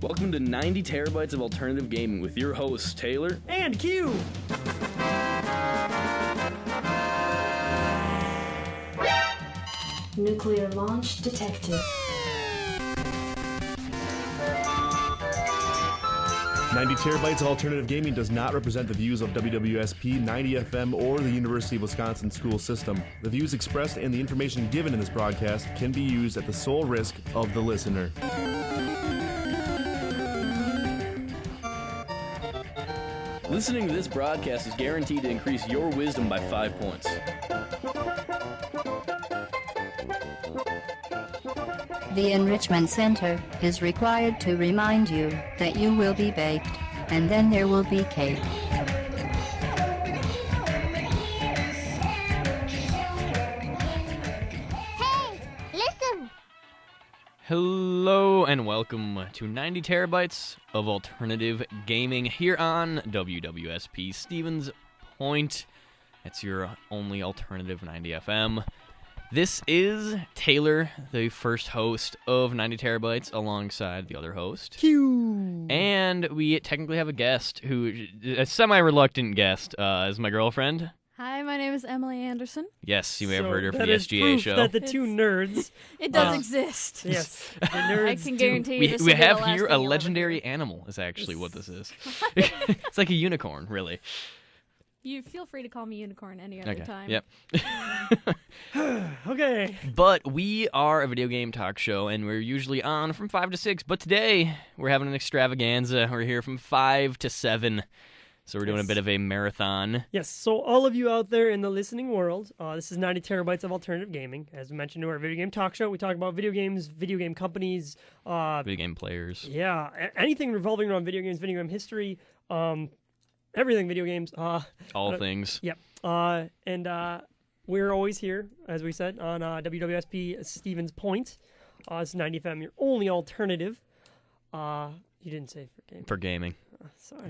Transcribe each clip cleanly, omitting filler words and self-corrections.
Welcome to 90 Terabytes of Alternative Gaming with your hosts, Taylor and Q. Nuclear launch detected. 90 Terabytes of Alternative Gaming does not represent the views of WWSP, 90 FM, or the University of Wisconsin school system. The views expressed and the information given in this broadcast can be used at the sole risk of the listener. Listening to this broadcast is guaranteed to increase your wisdom by 5 points. The Enrichment Center is required to remind you that you will be baked, and then there will be cake. Hey, listen! Hello and welcome to 90 Terabytes of Alternative Gaming here on WWSP Stevens Point. It's your only alternative 90 FM. This is Taylor, the first host of 90 Terabytes, alongside the other host, Q. And we technically have a guest, a semi-reluctant guest, is my girlfriend. Hi, my name is Emily Anderson. Yes, you may have heard her from that the is SGA proof show. that the two nerds... It does exist. Yes, the nerds I can guarantee you this We will be the have last here thing a you'll ever legendary hear. animal is actually what this is. It's like a unicorn, really. You feel free to call me Unicorn any other time. Yep. Okay. But we are a video game talk show, and we're usually on from 5 to 6. But today, we're having an extravaganza. We're here from 5 to 7. So we're doing a bit of a marathon. Yes, so all of you out there in the listening world, this is 90 Terabytes of Alternative Gaming. As we mentioned, we're a video game talk show. We talk about video games, video game companies. Video game players. Yeah, anything revolving around video games, video game history, everything video games. All things. Yep. And we're always here, as we said, on WWSP Stevens Point. It's 90 FM, your only alternative. You didn't say for gaming. For gaming.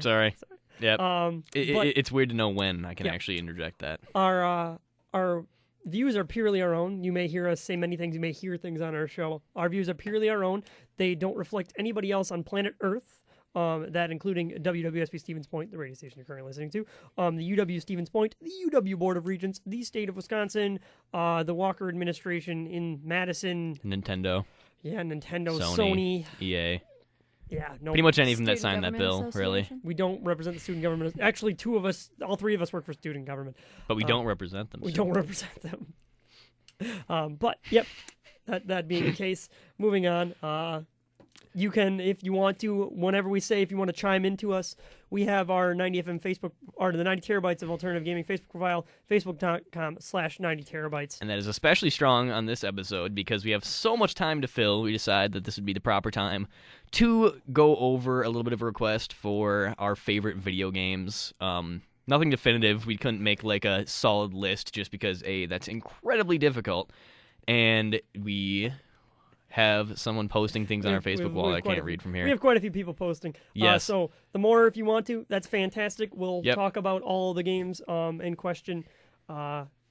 Sorry. Yep. But It's weird to know when I can actually interject that. our views are purely our own. You may hear us say many things. You may hear things on our show. Our views are purely our own. They don't reflect anybody else on planet Earth. That including WWSP Stevens Point, the radio station you're currently listening to, the UW Stevens Point, the UW Board of Regents, the state of Wisconsin, the Walker administration in Madison. Nintendo. Yeah, Nintendo, Sony. Sony. EA. Yeah, no. Pretty much anything that Student signed that Government bill, really. Association? We don't represent the student government. Actually, all three of us work for student government. But we don't represent them. We so. don't represent them. But, yep, that being the case, moving on. You can, if you want to, whenever we say, if you want to chime into us, we have our 90FM Facebook, or the 90 Terabytes of Alternative Gaming Facebook profile, facebook.com/90 Terabytes. And that is especially strong on this episode because we have so much time to fill. We decide that this would be the proper time to go over a little bit of a request for our favorite video games. Nothing definitive. We couldn't make like a solid list just because, A, that's incredibly difficult, and we have someone posting things on our Facebook wall I can't read from here. We have quite a few people posting. Yes. So the more, if you want to, that's fantastic. We'll Yep. talk about all the games in question.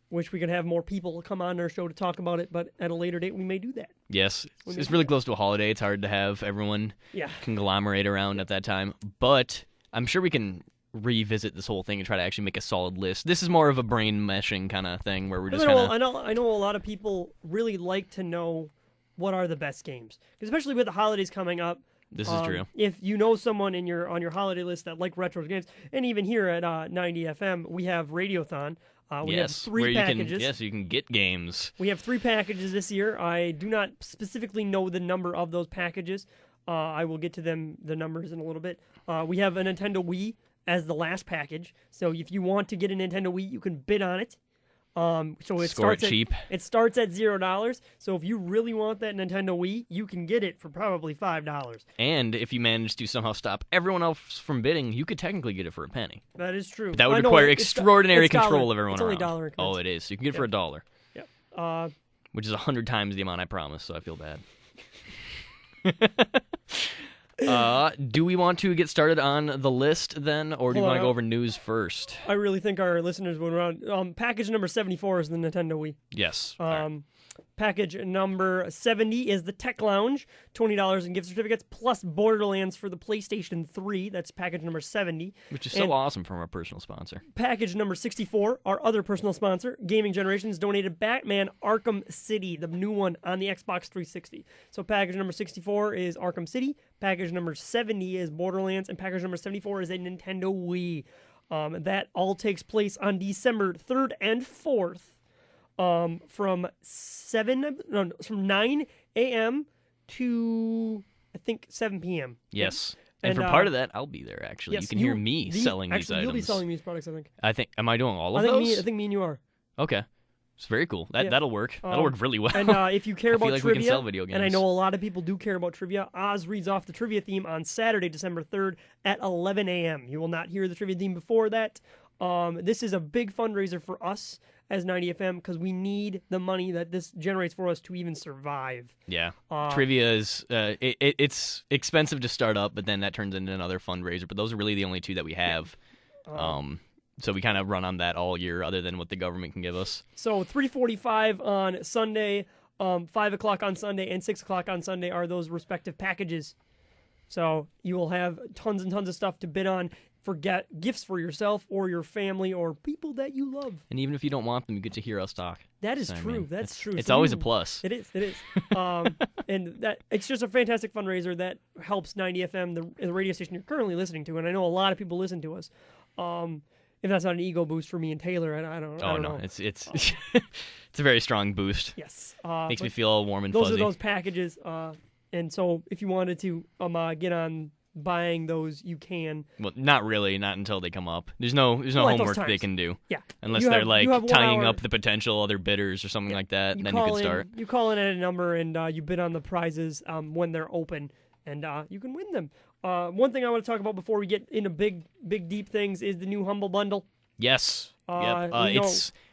Wish we could have more people come on our show to talk about it, but at a later date we may do that. Yes. It's really close to a holiday. It's hard to have everyone Yeah. conglomerate around at that time. But I'm sure we can revisit this whole thing and try to actually make a solid list. This is more of a brain meshing kind of thing where we're just kind of... I know a lot of people really like to know what are the best games, especially with the holidays coming up. This is true. If you know someone on your holiday list that like retro games, and even here at 90 FM, we have Radiothon. We have three packages. You can get games. We have 3 packages this year. I do not specifically know the number of those packages. I will get to the numbers in a little bit. We have a Nintendo Wii as the last package. So if you want to get a Nintendo Wii, you can bid on it. So it starts cheap. It starts at $0. So if you really want that Nintendo Wii, you can get it for probably $5. And if you manage to somehow stop everyone else from bidding, you could technically get it for a penny. That is true. But that would I know, require it's extraordinary dollar. control of everyone It's only around. dollar increments. Oh, it is. You can get it for $1. Yep. Which is 100 times the amount I promised, so I feel bad. Do we want to get started on the list then, or do you want to go over news first? I really think our listeners would around. Package number 74 is the Nintendo Wii. Yes. Package number 70 is the Tech Lounge, $20 in gift certificates, plus Borderlands for the PlayStation 3. That's package number 70. Which is so awesome from our personal sponsor. Package number 64, our other personal sponsor, Gaming Generations, donated Batman Arkham City, the new one on the Xbox 360. So package number 64 is Arkham City, package number 70 is Borderlands, and package number 74 is a Nintendo Wii. That all takes place on December 3rd and 4th. From 9 a.m. to I think 7 p.m. Yes, and for part of that, I'll be there. Actually, yes, you can hear me selling these items. You'll be selling these products. I think. Am I doing all of those? I think me and you are. Okay, it's very cool. That'll work. That'll work really well. And if you care about like trivia, we can sell video games. And I know a lot of people do care about trivia, Oz reads off the trivia theme on Saturday, December 3rd at 11 a.m. You will not hear the trivia theme before that. This is a big fundraiser for us as 90FM because we need the money that this generates for us to even survive. Yeah, trivia is it's expensive to start up, but then that turns into another fundraiser. But those are really the only two that we have. So we kind of run on that all year, other than what the government can give us. So 3:45 on Sunday, 5 o'clock on Sunday, and 6 o'clock on Sunday are those respective packages. So you will have tons and tons of stuff to bid on for gifts for yourself or your family or people that you love. And even if you don't want them, you get to hear us talk. That is true. That's true. It's always a plus. It is. And that it's just a fantastic fundraiser that helps 90FM, the radio station you're currently listening to. And I know a lot of people listen to us. If that's not an ego boost for me and Taylor, I don't know. It's it's a very strong boost. Yes. Makes me feel all warm and those fuzzy. Those are those packages. And so if you wanted to get on buying those, you can. Well, not really, not until they come up. There's no homework they can do. Yeah. Unless they're like tying up the potential other bidders or something like that, then you can start. You call in at a number and you bid on the prizes when they're open, and you can win them. One thing I want to talk about before we get into big deep things is the new Humble Bundle. Yes.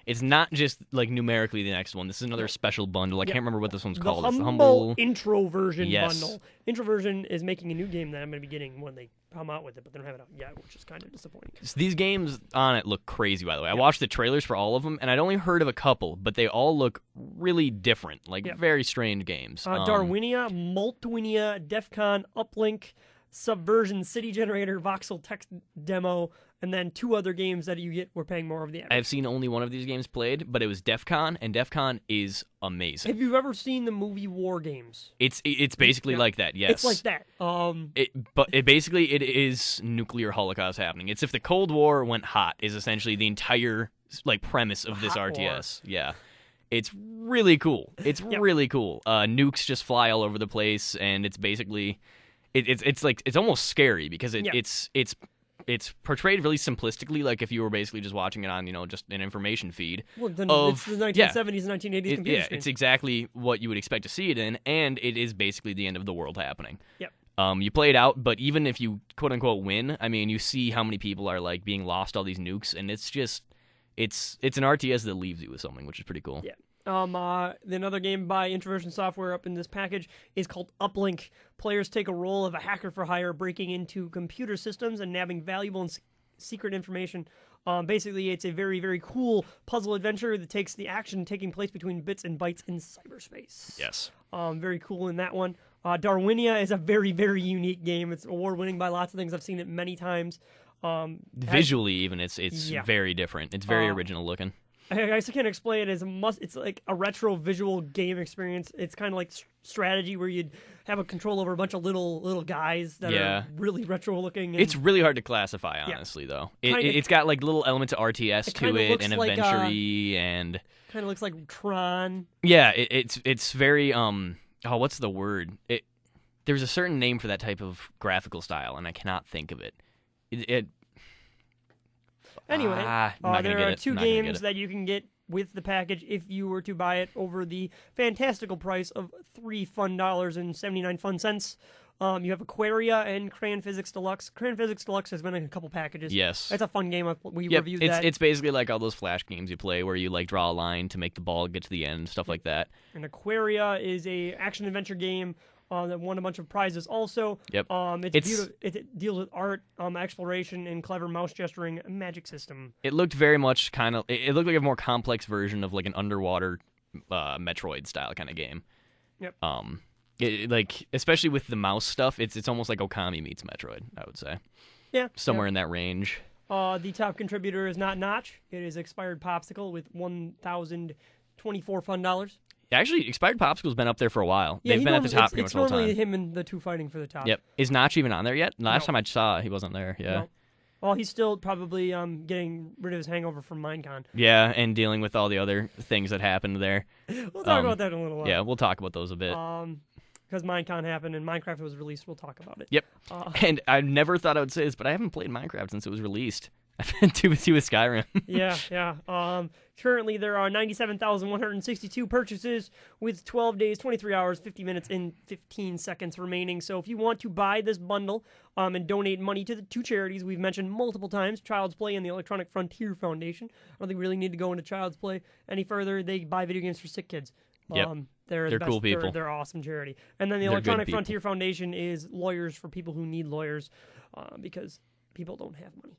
It's not just like numerically the next one. This is another special bundle. I can't remember what this one's called. It's the Humble Intro Version bundle. Intro Version is making a new game that I'm going to be getting when they come out with it, but they don't have it out yet, which is kind of disappointing. So these games on it look crazy, by the way. I watched the trailers for all of them, and I'd only heard of a couple, but they all look really different, very strange games. Darwinia, Multwinia, Defcon, Uplink, Subversion, City Generator, Voxel Text Demo, and then 2 other games that you get. We're paying more of the average. I've seen only one of these games played, but it was DEFCON, and DEFCON is amazing. Have you ever seen the movie War Games? It's basically like that. Yes, it's like that. It is nuclear holocaust happening. It's if the Cold War went hot is essentially the entire premise of this RTS. War. Yeah. It's really cool. It's really cool. Nukes just fly all over the place, and it's basically it's almost scary because it's portrayed really simplistically, like if you were basically just watching it on, just an information feed. Well, then it's the 1970s and 1980s computer screen. It's exactly what you would expect to see it in, and it is basically the end of the world happening. Yep. You play it out, but even if you quote-unquote win, I mean, you see how many people are, being lost all these nukes, and it's just, it's an RTS that leaves you with something, which is pretty cool. Yeah. Another game by Introversion Software up in this package is called Uplink. Players take a role of a hacker for hire, breaking into computer systems and nabbing valuable and secret information. Basically, it's a very, very cool puzzle adventure that takes the action taking place between bits and bytes in cyberspace. Yes. Very cool in that one. Darwinia is a very, very unique game. It's award-winning by lots of things. I've seen it many times. Visually, even, it's very different. It's very original looking. I guess I can't explain it it's like a retro visual game experience. It's kind of like strategy where you'd have a control over a bunch of little guys that are really retro looking. It's really hard to classify, honestly, though. It's got little elements of RTS to it and adventure-y and kind of looks like Tron. Yeah, it's very what's the word? There's a certain name for that type of graphical style, and I cannot think of it. Anyway, there are 2 games that you can get with the package if you were to buy it over the fantastical price of $3.79. You have Aquaria and Crayon Physics Deluxe. Crayon Physics Deluxe has been in a couple packages. Yes. It's a fun game. We reviewed that. It's basically like all those Flash games you play where you draw a line to make the ball get to the end, stuff like that. And Aquaria is a action-adventure game that won a bunch of prizes also. Yep. It deals with art, exploration, and clever mouse gesturing magic system. It looked very much it looked like a more complex version of an underwater Metroid style kind of game. Yep. Like especially with the mouse stuff, it's almost like Okami meets Metroid, I would say. Yeah. Somewhere in that range. The top contributor is not Notch. It is Expired Popsicle with 1,024 fun dollars. Actually, Expired Popsicle's been up there for a while. Yeah, They've been at the top pretty much it's the whole normally time. him and the two fighting for the top. Yep. Is Notch even on there yet? Last No. time I saw, he wasn't there. Yeah. No. Well, he's still probably getting rid of his hangover from Minecon. Yeah, and dealing with all the other things that happened there. We'll talk about that in a little while. Yeah, we'll talk about those a bit. Because Minecon happened and Minecraft was released, we'll talk about it. Yep. And I never thought I would say this, but I haven't played Minecraft since it was released. I've been too busy with Skyrim. Yeah. Currently, there are 97,162 purchases with 12 days, 23 hours, 50 minutes, and 15 seconds remaining. So if you want to buy this bundle and donate money to the two charities we've mentioned multiple times, Child's Play and the Electronic Frontier Foundation, I don't think we really need to go into Child's Play any further. They buy video games for sick kids. Yep. They're They're cool people. They're awesome charity. And then the They're good Electronic people. Frontier Foundation is lawyers for people who need lawyers because people don't have money.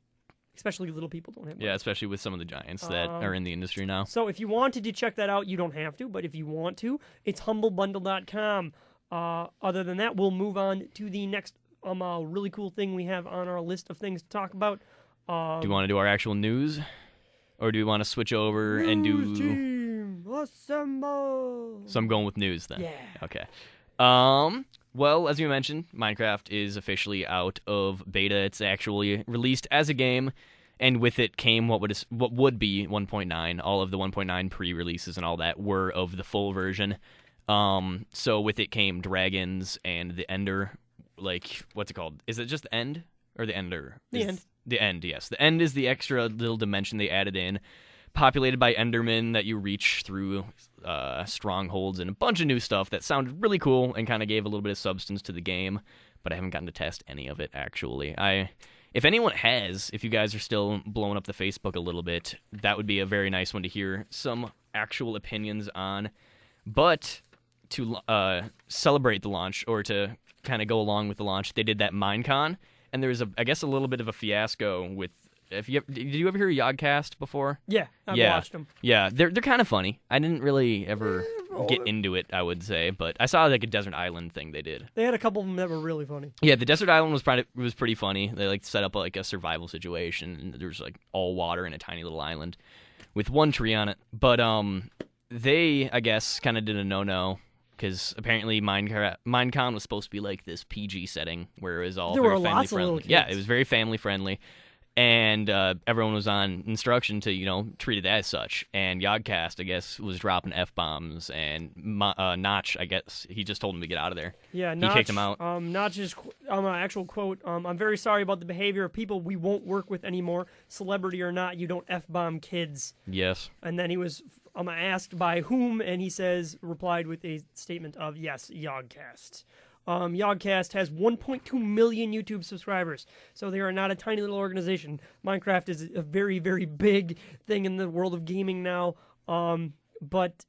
Especially little people don't have money. Yeah, especially with some of the giants that are in the industry now. So if you wanted to check that out, you don't have to. But if you want to, it's humblebundle.com. Other than that, we'll move on to the next really cool thing we have on our list of things to talk about. Do you want to do our actual news? Or do we want to switch over and News do... team, assemble! So I'm going with news then. Yeah. Okay. Well, as you mentioned, Minecraft is officially out of beta. It's actually released as a game, and with it came what would be 1.9. All of the 1.9 pre-releases and all that were of the full version. So with it came dragons and the Ender, like, what's it called? Is it just the End or the Ender? The End. The End, yes. The End is the extra little dimension they added in, populated by Endermen that you reach through strongholds and a bunch of new stuff that sounded really cool and kind of gave a little bit of substance to the game, but I haven't gotten to test any of it, actually. If anyone has, if you guys are still blowing up the Facebook a little bit, that would be a very nice one to hear some actual opinions on. But to celebrate the launch, or to kind of go along with the launch, they did that Minecon, and there was, I guess, a little bit of a fiasco with... Did you ever hear Yogcast before? Yeah, I've watched them. Yeah, they're kind of funny. I didn't really ever get into it, I would say, but I saw like a desert island thing they did. They had a couple of them that were really funny. Yeah, the desert island was pretty funny. They like set up like a survival situation, and there's like all water in a tiny little island with one tree on it. But they, I guess, kind of did a no-no. Because apparently Minecon was supposed to be like this PG setting where it was all very family friendly. Yeah, it was very family friendly. And everyone was on instruction to, treat it as such. And Yogcast, I guess, was dropping F-bombs. And Notch, I guess, he just told him to get out of there. Yeah, he kicked him out. Notch's actual quote, I'm very sorry about the behavior of people we won't work with anymore. Celebrity or not, you don't F-bomb kids. Yes. And then he was asked by whom, and he replied with a statement of, yes, Yogcast. Yogcast has 1.2 million YouTube subscribers, so they are not a tiny little organization. Minecraft is a very, very big thing in the world of gaming now, but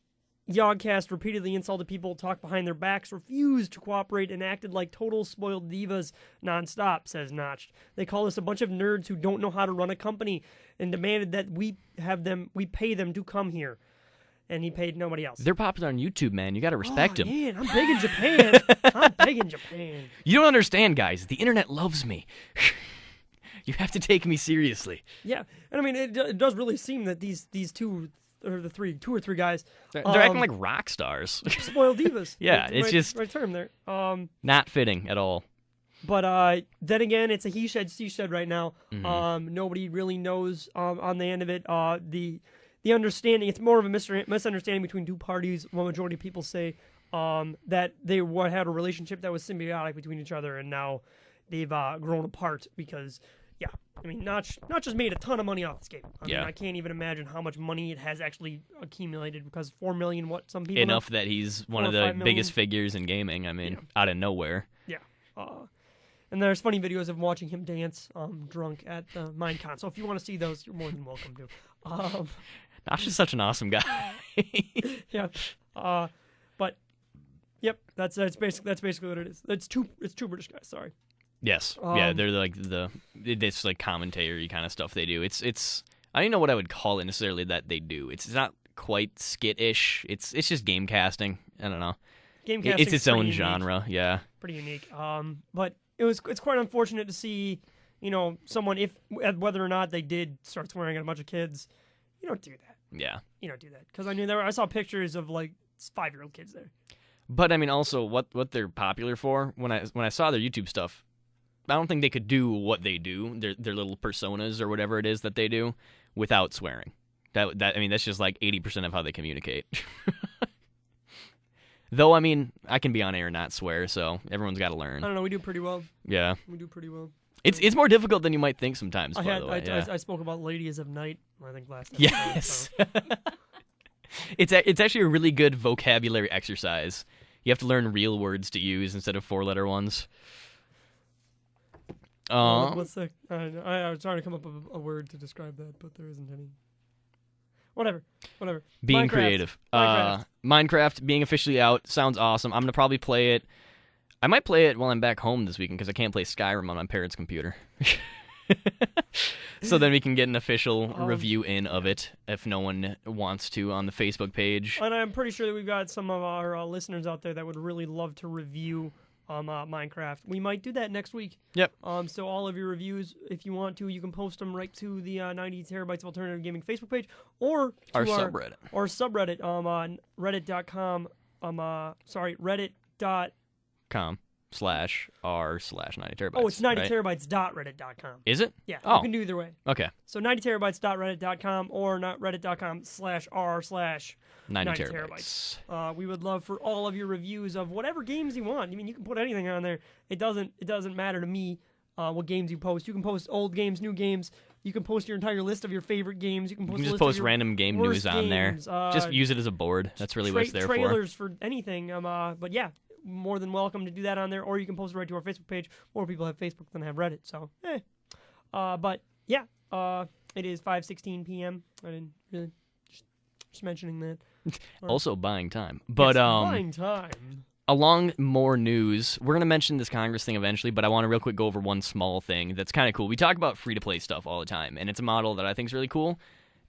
Yogcast repeatedly insulted people, talked behind their backs, refused to cooperate, and acted like total spoiled divas nonstop, says Notch. They call us a bunch of nerds who don't know how to run a company, and demanded that we pay them to come here. And he paid nobody else. They're popular on YouTube, man. You got to respect them. Man, I'm big in Japan. I'm big in Japan. You don't understand, guys. The internet loves me. You have to take me seriously. Yeah, and I mean, it does really seem that these two or three guys, they're acting like rock stars. Spoiled divas. Yeah, Right- it's just right term there. Not fitting at all. But then again, it's a he said, she said right now. Mm-hmm. Nobody really knows on the end of it. The understanding, it's more of a misunderstanding between two parties. One majority of people say that they had a relationship that was symbiotic between each other, and now they've grown apart because, yeah, I mean, Notch just made a ton of money off this game. I mean, I can't even imagine how much money it has actually accumulated, because 4 million, what some people Enough know? that he's one of the biggest figures in gaming, I mean, out of nowhere. Yeah. And there's funny videos of watching him dance drunk at the Minecon. So if you want to see those, you're more than welcome to. Notch is such an awesome guy. Yeah. But yep, that's basically what it is. It's two British guys, sorry. Yes. Yeah, they're like this like commentary kind of stuff they do. It's I don't even know what I would call it necessarily that they do. It's not quite skit-ish. It's just game casting. I don't know. Gamecasting's It's its own pretty unique. genre. Yeah. Pretty unique. But it's quite unfortunate to see, someone whether or not they did start swearing at a bunch of kids. You don't do that. Yeah. You don't do that because I saw pictures of like 5-year-old kids there. But I mean, also what they're popular for. When I saw their YouTube stuff, I don't think they could do what they do, their little personas or whatever it is that they do, without swearing. That's just like 80% of how they communicate. Though, I mean, I can be on air and not swear, so everyone's got to learn. I don't know. We do pretty well. Yeah. We do pretty well. It's more difficult than you might think sometimes, by the way. I spoke about Ladies of Night, I think, last episode. Yes. So. It's actually a really good vocabulary exercise. You have to learn real words to use instead of 4-letter ones. What's the? I was trying to come up with a word to describe that, but there isn't any. Whatever. Being Minecraft. creative. Minecraft. Minecraft being officially out sounds awesome. I'm going to probably play it. I might play it while I'm back home this weekend because I can't play Skyrim on my parents' computer. So then we can get an official review of it if no one wants to on the Facebook page. And I'm pretty sure that we've got some of our listeners out there that would really love to review Minecraft. We might do that next week. Yep. So all of your reviews, if you want to, you can post them right to the 90 Terabytes of Alternative Gaming Facebook page or to our subreddit. Or subreddit on reddit.com. reddit.com/r/90terabytes. Oh, it's 90 right? terabytes.reddit.com. Is it? Yeah, Oh. you can do either way. Okay. So 90 terabytes.reddit.com or not reddit.com/r/90 90 terabytes. We would love for all of your reviews of whatever games you want. I mean, you can put anything on there. It doesn't matter to me what games you post. You can post old games, new games. You can post your entire list of your favorite games. You can post, just post random game news on there. Just use it as a board. That's really what it's there trailers for anything. But yeah, more than welcome to do that on there. Or you can post it right to our Facebook page. More people have Facebook than have Reddit. So, but yeah, it is 5:16 p.m. I didn't really just mentioning that. Also buying time. But buying time. Along more news, we're going to mention this Congress thing eventually, but I want to real quick go over one small thing that's kind of cool. We talk about free-to-play stuff all the time, and it's a model that I think is really cool.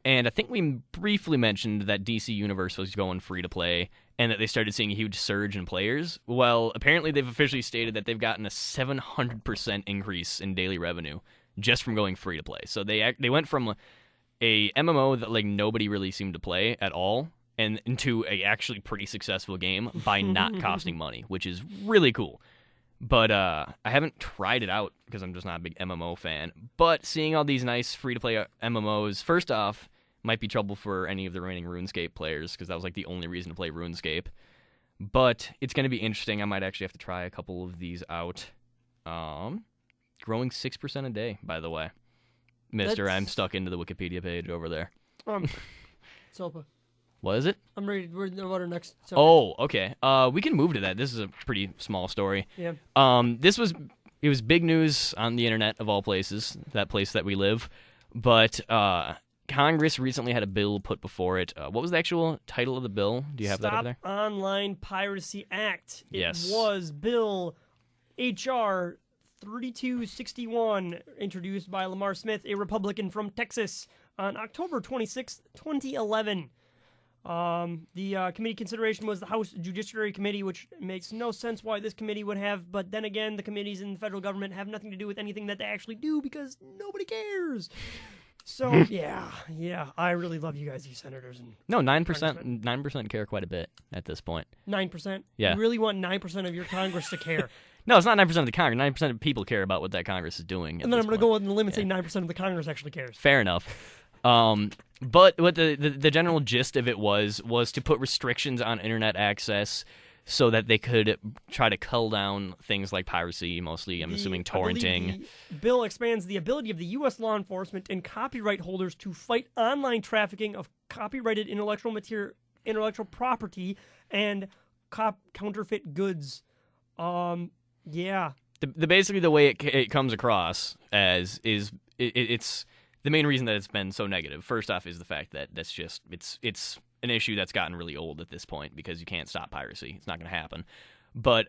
And I think we briefly mentioned that DC Universe was going free-to-play and that they started seeing a huge surge in players. Well, apparently they've officially stated that they've gotten a 700% increase in daily revenue just from going free-to-play. So they went from a MMO that like nobody really seemed to play at all and into a actually pretty successful game by not costing money, which is really cool. But I haven't tried it out because I'm just not a big MMO fan. But seeing all these nice free-to-play MMOs, first off, might be trouble for any of the remaining RuneScape players because that was like the only reason to play RuneScape. But it's going to be interesting. I might actually have to try a couple of these out. Growing 6% a day, by the way. Mister, I'm stuck into the Wikipedia page over there. Sopa. What is it? I'm ready. We're about our next subject. Oh, okay. We can move to that. This is a pretty small story. Yeah. It was big news on the internet of all places, that place that we live. But Congress recently had a bill put before it. What was the actual title of the bill? Do you have that over there? Stop Online Piracy Act. Yes. It was Bill H.R. 3261, introduced by Lamar Smith, a Republican from Texas, on October 26, 2011. The committee consideration was the House Judiciary Committee, which makes no sense why this committee would have, but then again, the committees in the federal government have nothing to do with anything that they actually do because nobody cares. So, yeah, I really love you guys, you senators. And No, 9% care quite a bit at this point. 9%? Yeah. You really want 9% of your Congress to care? No, it's not 9% of the Congress. 9% of people care about what that Congress is doing. And then I'm going to go on the limb and say 9% of the Congress actually cares. Fair enough. But what the general gist of it was to put restrictions on internet access so that they could try to cull down things like piracy, mostly, I'm assuming torrenting. The bill expands the ability of the U.S. law enforcement and copyright holders to fight online trafficking of copyrighted intellectual property and counterfeit goods. Yeah. Basically, the way it comes across as is it's the main reason that it's been so negative. First off, is the fact that it's an issue that's gotten really old at this point because you can't stop piracy. It's not going to happen. But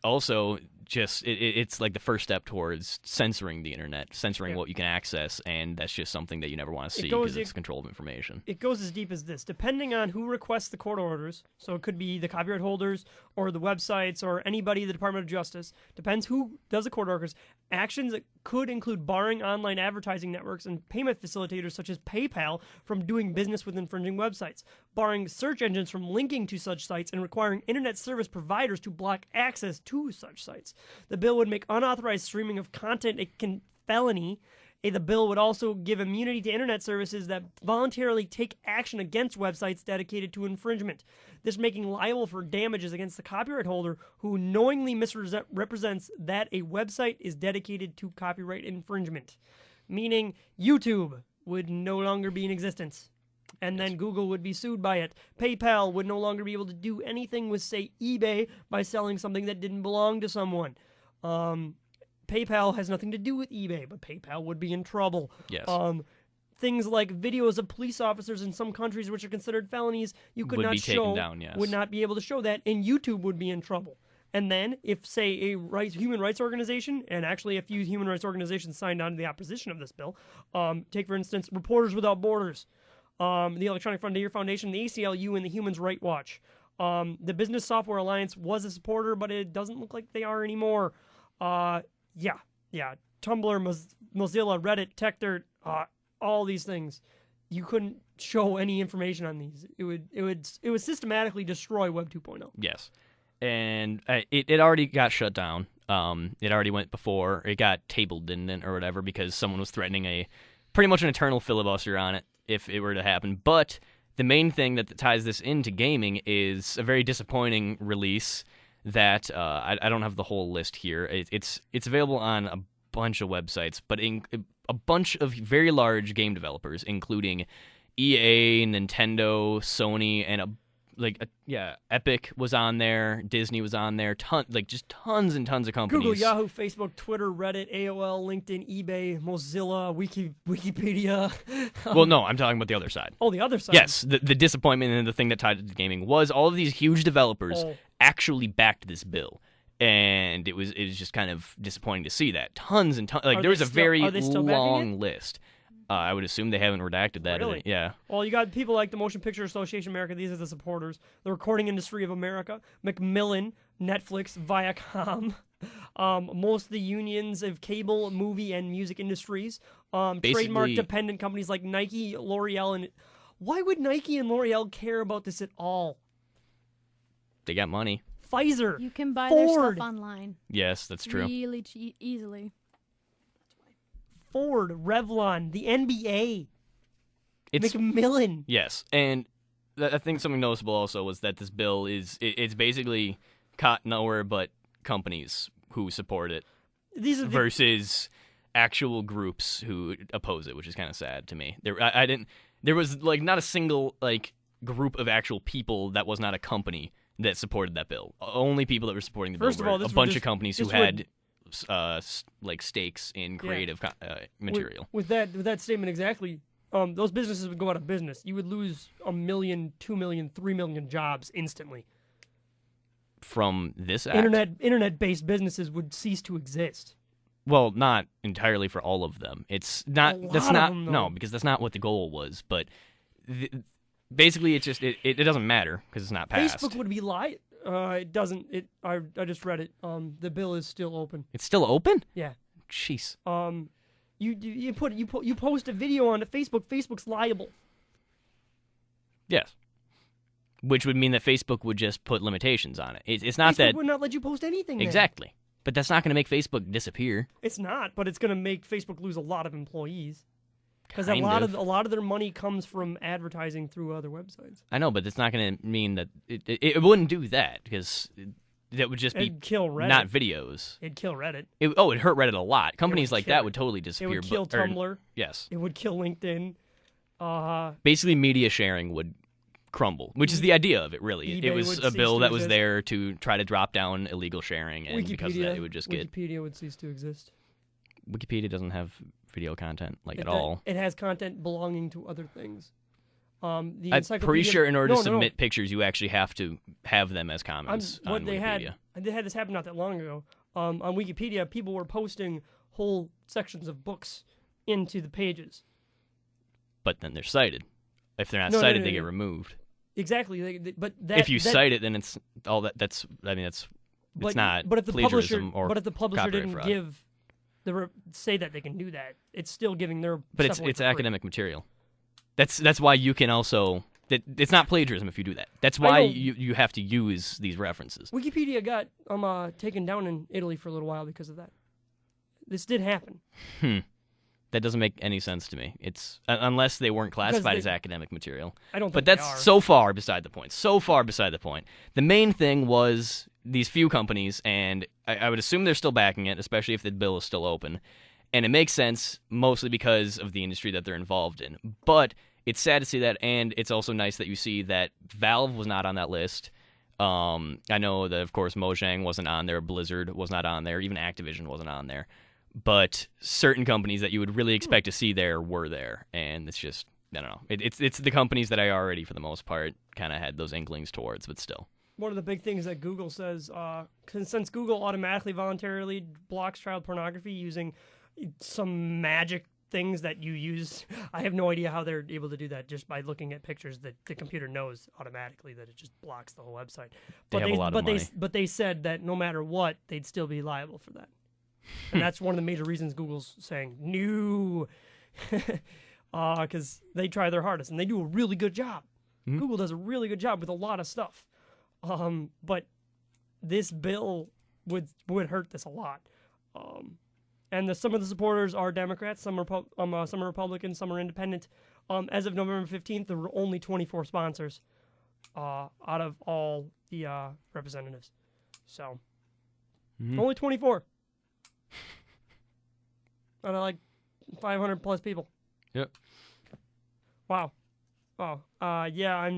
also, just it's like the first step towards censoring the internet, censoring what you can access, and that's just something that you never want to see because it's control of information. It goes as deep as this. Depending on who requests the court orders, so it could be the copyright holders or the websites or anybody, the Department of Justice, depends who does the court orders. Actions that could include barring online advertising networks and payment facilitators such as PayPal from doing business with infringing websites, barring search engines from linking to such sites, and requiring internet service providers to block access to such sites. The bill would make unauthorized streaming of content a felony. The bill would also give immunity to internet services that voluntarily take action against websites dedicated to infringement. This making liable for damages against the copyright holder who knowingly misrepresents that a website is dedicated to copyright infringement. Meaning YouTube would no longer be in existence. And then Google would be sued by it. PayPal would no longer be able to do anything with, say, eBay by selling something that didn't belong to someone. PayPal has nothing to do with eBay, but PayPal would be in trouble. Yes. Things like videos of police officers in some countries which are considered felonies, you could not show, taken down, yes. would not be able to show that, and YouTube would be in trouble. And then, if, say, a human rights organization, and actually a few human rights organizations signed on to the opposition of this bill, take, for instance, Reporters Without Borders, the Electronic Frontier Foundation, the ACLU, and the Human Rights Watch. The Business Software Alliance was a supporter, but it doesn't look like they are anymore. Yeah. Tumblr, Mozilla, Reddit, TechDirt, all these things. You couldn't show any information on these. It would systematically destroy Web 2.0. Yes. And it already got shut down. It already went before. It got tabled, didn't it, or whatever, because someone was threatening pretty much an eternal filibuster on it if it were to happen. But the main thing that ties this into gaming is a very disappointing release that I don't have the whole list here. It's available on a bunch of websites, but a bunch of very large game developers, including EA, Nintendo, Sony, and Epic was on there, Disney was on there, just tons and tons of companies. Google, Yahoo, Facebook, Twitter, Reddit, AOL, LinkedIn, eBay, Mozilla, Wikipedia. Well, no, I'm talking about the other side. Oh, the other side. Yes, the disappointment and the thing that tied it to gaming was all of these huge developers actually backed this bill. And it was just kind of disappointing to see that. Tons and tons. There was a very long list. I would assume they haven't redacted that. Really? Yeah. Well, you got people like the Motion Picture Association of America. These are the supporters. The Recording Industry of America, Macmillan, Netflix, Viacom. Most of the unions of cable, movie, and music industries. Trademark-dependent companies like Nike, L'Oreal, and... Why would Nike and L'Oreal care about this at all? They got money. Pfizer. You can buy Ford. their stuff online. Yes, that's true. Really easily. Ford, Revlon, the NBA, Macmillan. Yes, and I think something noticeable also was that this bill it's basically caught nowhere but companies who support it versus actual groups who oppose it, which is kind of sad to me. There was not a single group of actual people that was not a company that supported that bill. Only people that were supporting the bill were a bunch of companies who had stakes in creative material. With that statement exactly, those businesses would go out of business. You would lose 1 million, 2 million, 3 million jobs instantly. From this act? Internet-based businesses would cease to exist. Well, not entirely for all of them. It's not. No, because that's not what the goal was. But basically, it doesn't matter because it's not passed. Facebook would be live. It doesn't. I just read it. The bill is still open. It's still open? Yeah. Jeez. You post a video on Facebook. Facebook's liable. Yes. Which would mean that Facebook would just put limitations on it. It's not that Facebook would not let you post anything. Exactly. Then. But that's not going to make Facebook disappear. It's not, but it's going to make Facebook lose a lot of employees. Because a lot of their money comes from advertising through other websites. I know, but it's not going to mean that it wouldn't do that because that would just It'd kill Reddit. Not videos. It'd kill Reddit. It hurt Reddit a lot. Companies like that would totally disappear. It would kill Tumblr. Yes. It would kill LinkedIn. Basically, media sharing would crumble, which is the idea of it, really. It was a bill that was there to try to drop down illegal sharing, and because of that, it would just Wikipedia would cease to exist. Wikipedia doesn't have video content at all. It has content belonging to other things. The I'm pretty encyclopedia- sure in order No, to no, no. submit pictures, you actually have to have them as comments What on they Wikipedia. had this happen not that long ago. On Wikipedia, people were posting whole sections of books into the pages. But then they're cited. If they're not No, no, cited, no, they no. get removed. Exactly, but that, If you that, cite it, then it's all that. That's it's not But if the plagiarism publisher, or but if the publisher copyright didn't fraud. give say that they can do that, it's still giving their. But stuff away it's for free. academic material. That's why you can also. It's not plagiarism if you do that. That's I why know. you have to use these references. Wikipedia got taken down in Italy for a little while because of that. This did happen. That doesn't make any sense to me. It's unless they weren't classified they- as academic material. I don't think But they that's are. so far beside the point. So far beside the point. The main thing was these few companies, and I would assume they're still backing it, especially if the bill is still open. And it makes sense mostly because of the industry that they're involved in. But it's sad to see that, and it's also nice that you see that Valve was not on that list. I know that, of course, Mojang wasn't on there, Blizzard was not on there, even Activision wasn't on there. But certain companies that you would really expect to see there were there, and it's just, I don't know. It's the companies that I already, for the most part, kind of had those inklings towards, but still. One of the big things that Google says, since Google automatically voluntarily blocks child pornography using some magic things that you use, I have no idea how they're able to do that just by looking at pictures that the computer knows automatically that it just blocks the whole website. They have a lot of money. But they said that no matter what, they'd still be liable for that. And that's one of the major reasons Google's saying no, because they try their hardest and they do a really good job. Mm-hmm. Google does a really good job with a lot of stuff, but this bill would hurt this a lot. And some of the supporters are Democrats, some are some are Republicans, some are independent. As of November 15th, there were only 24 sponsors out of all the representatives. So only 24. Out of like 500 plus people. Yep. Wow. Yeah,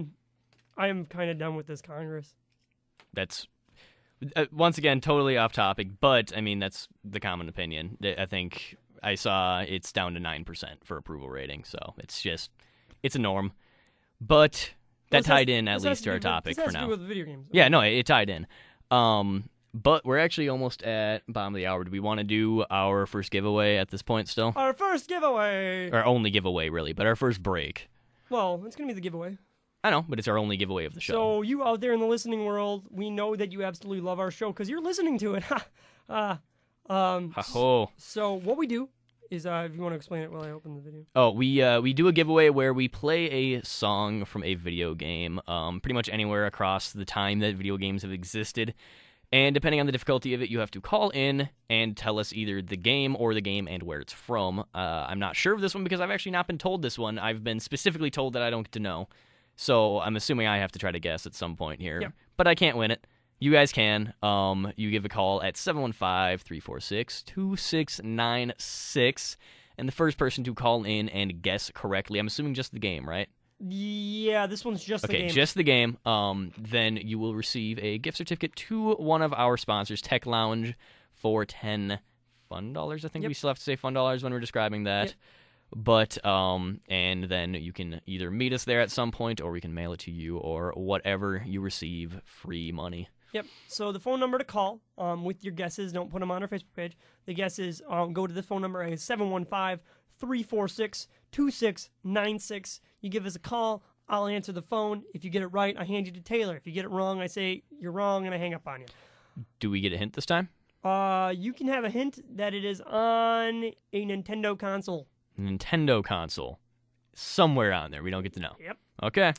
I am kind of done with this Congress. That's once again totally off topic, but I mean that's the common opinion. I think I saw it's down to 9% for approval rating, so it's a norm. But that tied in at least to our topic for This has to now. do with video games. Yeah, no, it tied in. But we're actually almost at bottom of the hour. Do we want to do our first giveaway at this point still? Our first giveaway. Our only giveaway, really, but our first break. Well, it's gonna be the giveaway. I know, but it's our only giveaway of the show. So you out there in the listening world, we know that you absolutely love our show because you're listening to it. Ha-ho. So what we do is, if you want to explain it while I open the video. Oh, we do a giveaway where we play a song from a video game, pretty much anywhere across the time that video games have existed. And depending on the difficulty of it, you have to call in and tell us either the game or the game and where it's from. I'm not sure of this one because I've actually not been told this one. I've been specifically told that I don't get to know. So I'm assuming I have to try to guess at some point here. Yep. But I can't win it. You guys can. You give a call at 715-346-2696. And the first person to call in and guess correctly, I'm assuming just the game, right? Yeah, this one's just the Okay, game. just the game. Then you will receive a gift certificate to one of our sponsors, Tech Lounge, for $10 fun dollars. I think we still have to say fun dollars when we're describing that. Yep. But and then you can either meet us there at some point, or we can mail it to you, or whatever you receive, free money. Yep. So the phone number to call with your guesses, don't put them on our Facebook page. The guesses, go to the phone number, 715-346-2696. You give us a call. I'll answer the phone. If you get it right, I hand you to Taylor. If you get it wrong, I say you're wrong, and I hang up on you. Do we get a hint this time? You can have a hint that it is on a Nintendo console. Nintendo console. Somewhere on there. We don't get to know. Yep. Okay.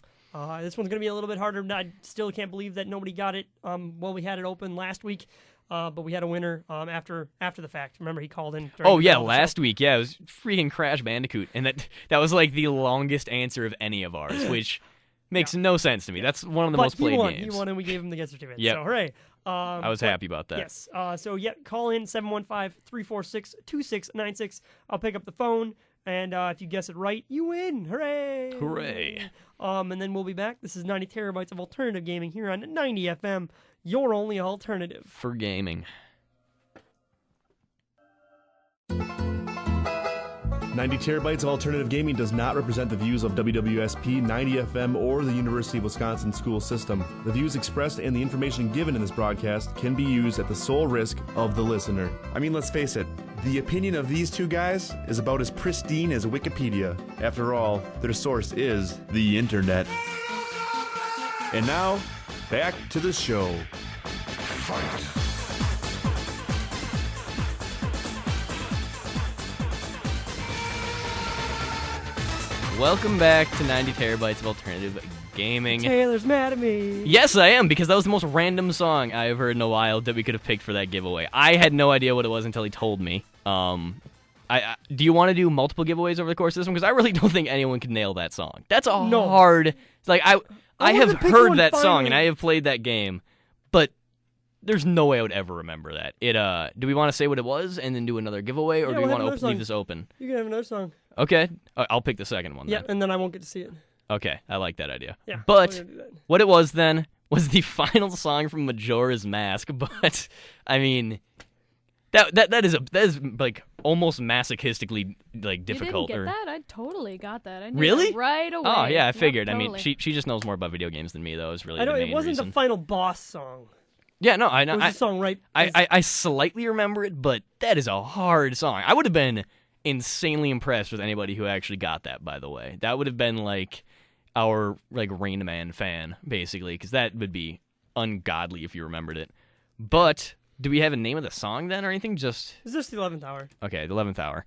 This one's going to be a little bit harder. I still can't believe that nobody got it. We had it open last week, but we had a winner after the fact. Remember, he called in. Oh, yeah, last week. Yeah, it was freaking Crash Bandicoot. And that was like the longest answer of any of ours, which makes no sense to me. That's one of the most played games. He won, and we gave him the gift certificate. Yep. So, hooray. I was happy about that. Yes. Call in 715-346-2696. I'll pick up the phone, and if you guess it right, you win. Hooray! Hooray. And then we'll be back. This is 90 terabytes of alternative gaming here on 90 FM, your only alternative. For gaming. 90 Terabytes of Alternative Gaming does not represent the views of WWSP, 90 FM, or the University of Wisconsin school system. The views expressed and the information given in this broadcast can be used at the sole risk of the listener. I mean, let's face it, the opinion of these two guys is about as pristine as Wikipedia. After all, their source is the internet. And now, back to the show. Fight. Welcome back to 90 Terabytes of Alternative Gaming. Taylor's mad at me. Yes, I am, because that was the most random song I've heard in a while that we could have picked for that giveaway. I had no idea what it was until he told me. Do you want to do multiple giveaways over the course of this one? Because I really don't think anyone can nail that song. That's a hard... It's like, I have heard that song, and I have played that game, but there's no way I would ever remember that. Do we want to say what it was and then do another giveaway, or do we want to leave this open? You can have another song. Okay, I'll pick the second one then. Yeah, and then I won't get to see it. Okay, I like that idea. Yeah, but what it was then was the final song from Majora's Mask. But I mean, that is like almost masochistically like difficult. You didn't get that? I totally got that. I knew really? That right away. Oh yeah, I figured. Yep, I totally. mean, she just knows more about video games than me, though. Is really I know the main it wasn't reason. the final boss song. Yeah, no, I know. It was the song right. I slightly remember it, but that is a hard song. I would have been insanely impressed with anybody who actually got that. By the way, that would have been like our Rain Man fan, basically, because that would be ungodly if you remembered it. But do we have a name of the song then, or anything? Just is this the 11th hour? Okay, the 11th hour.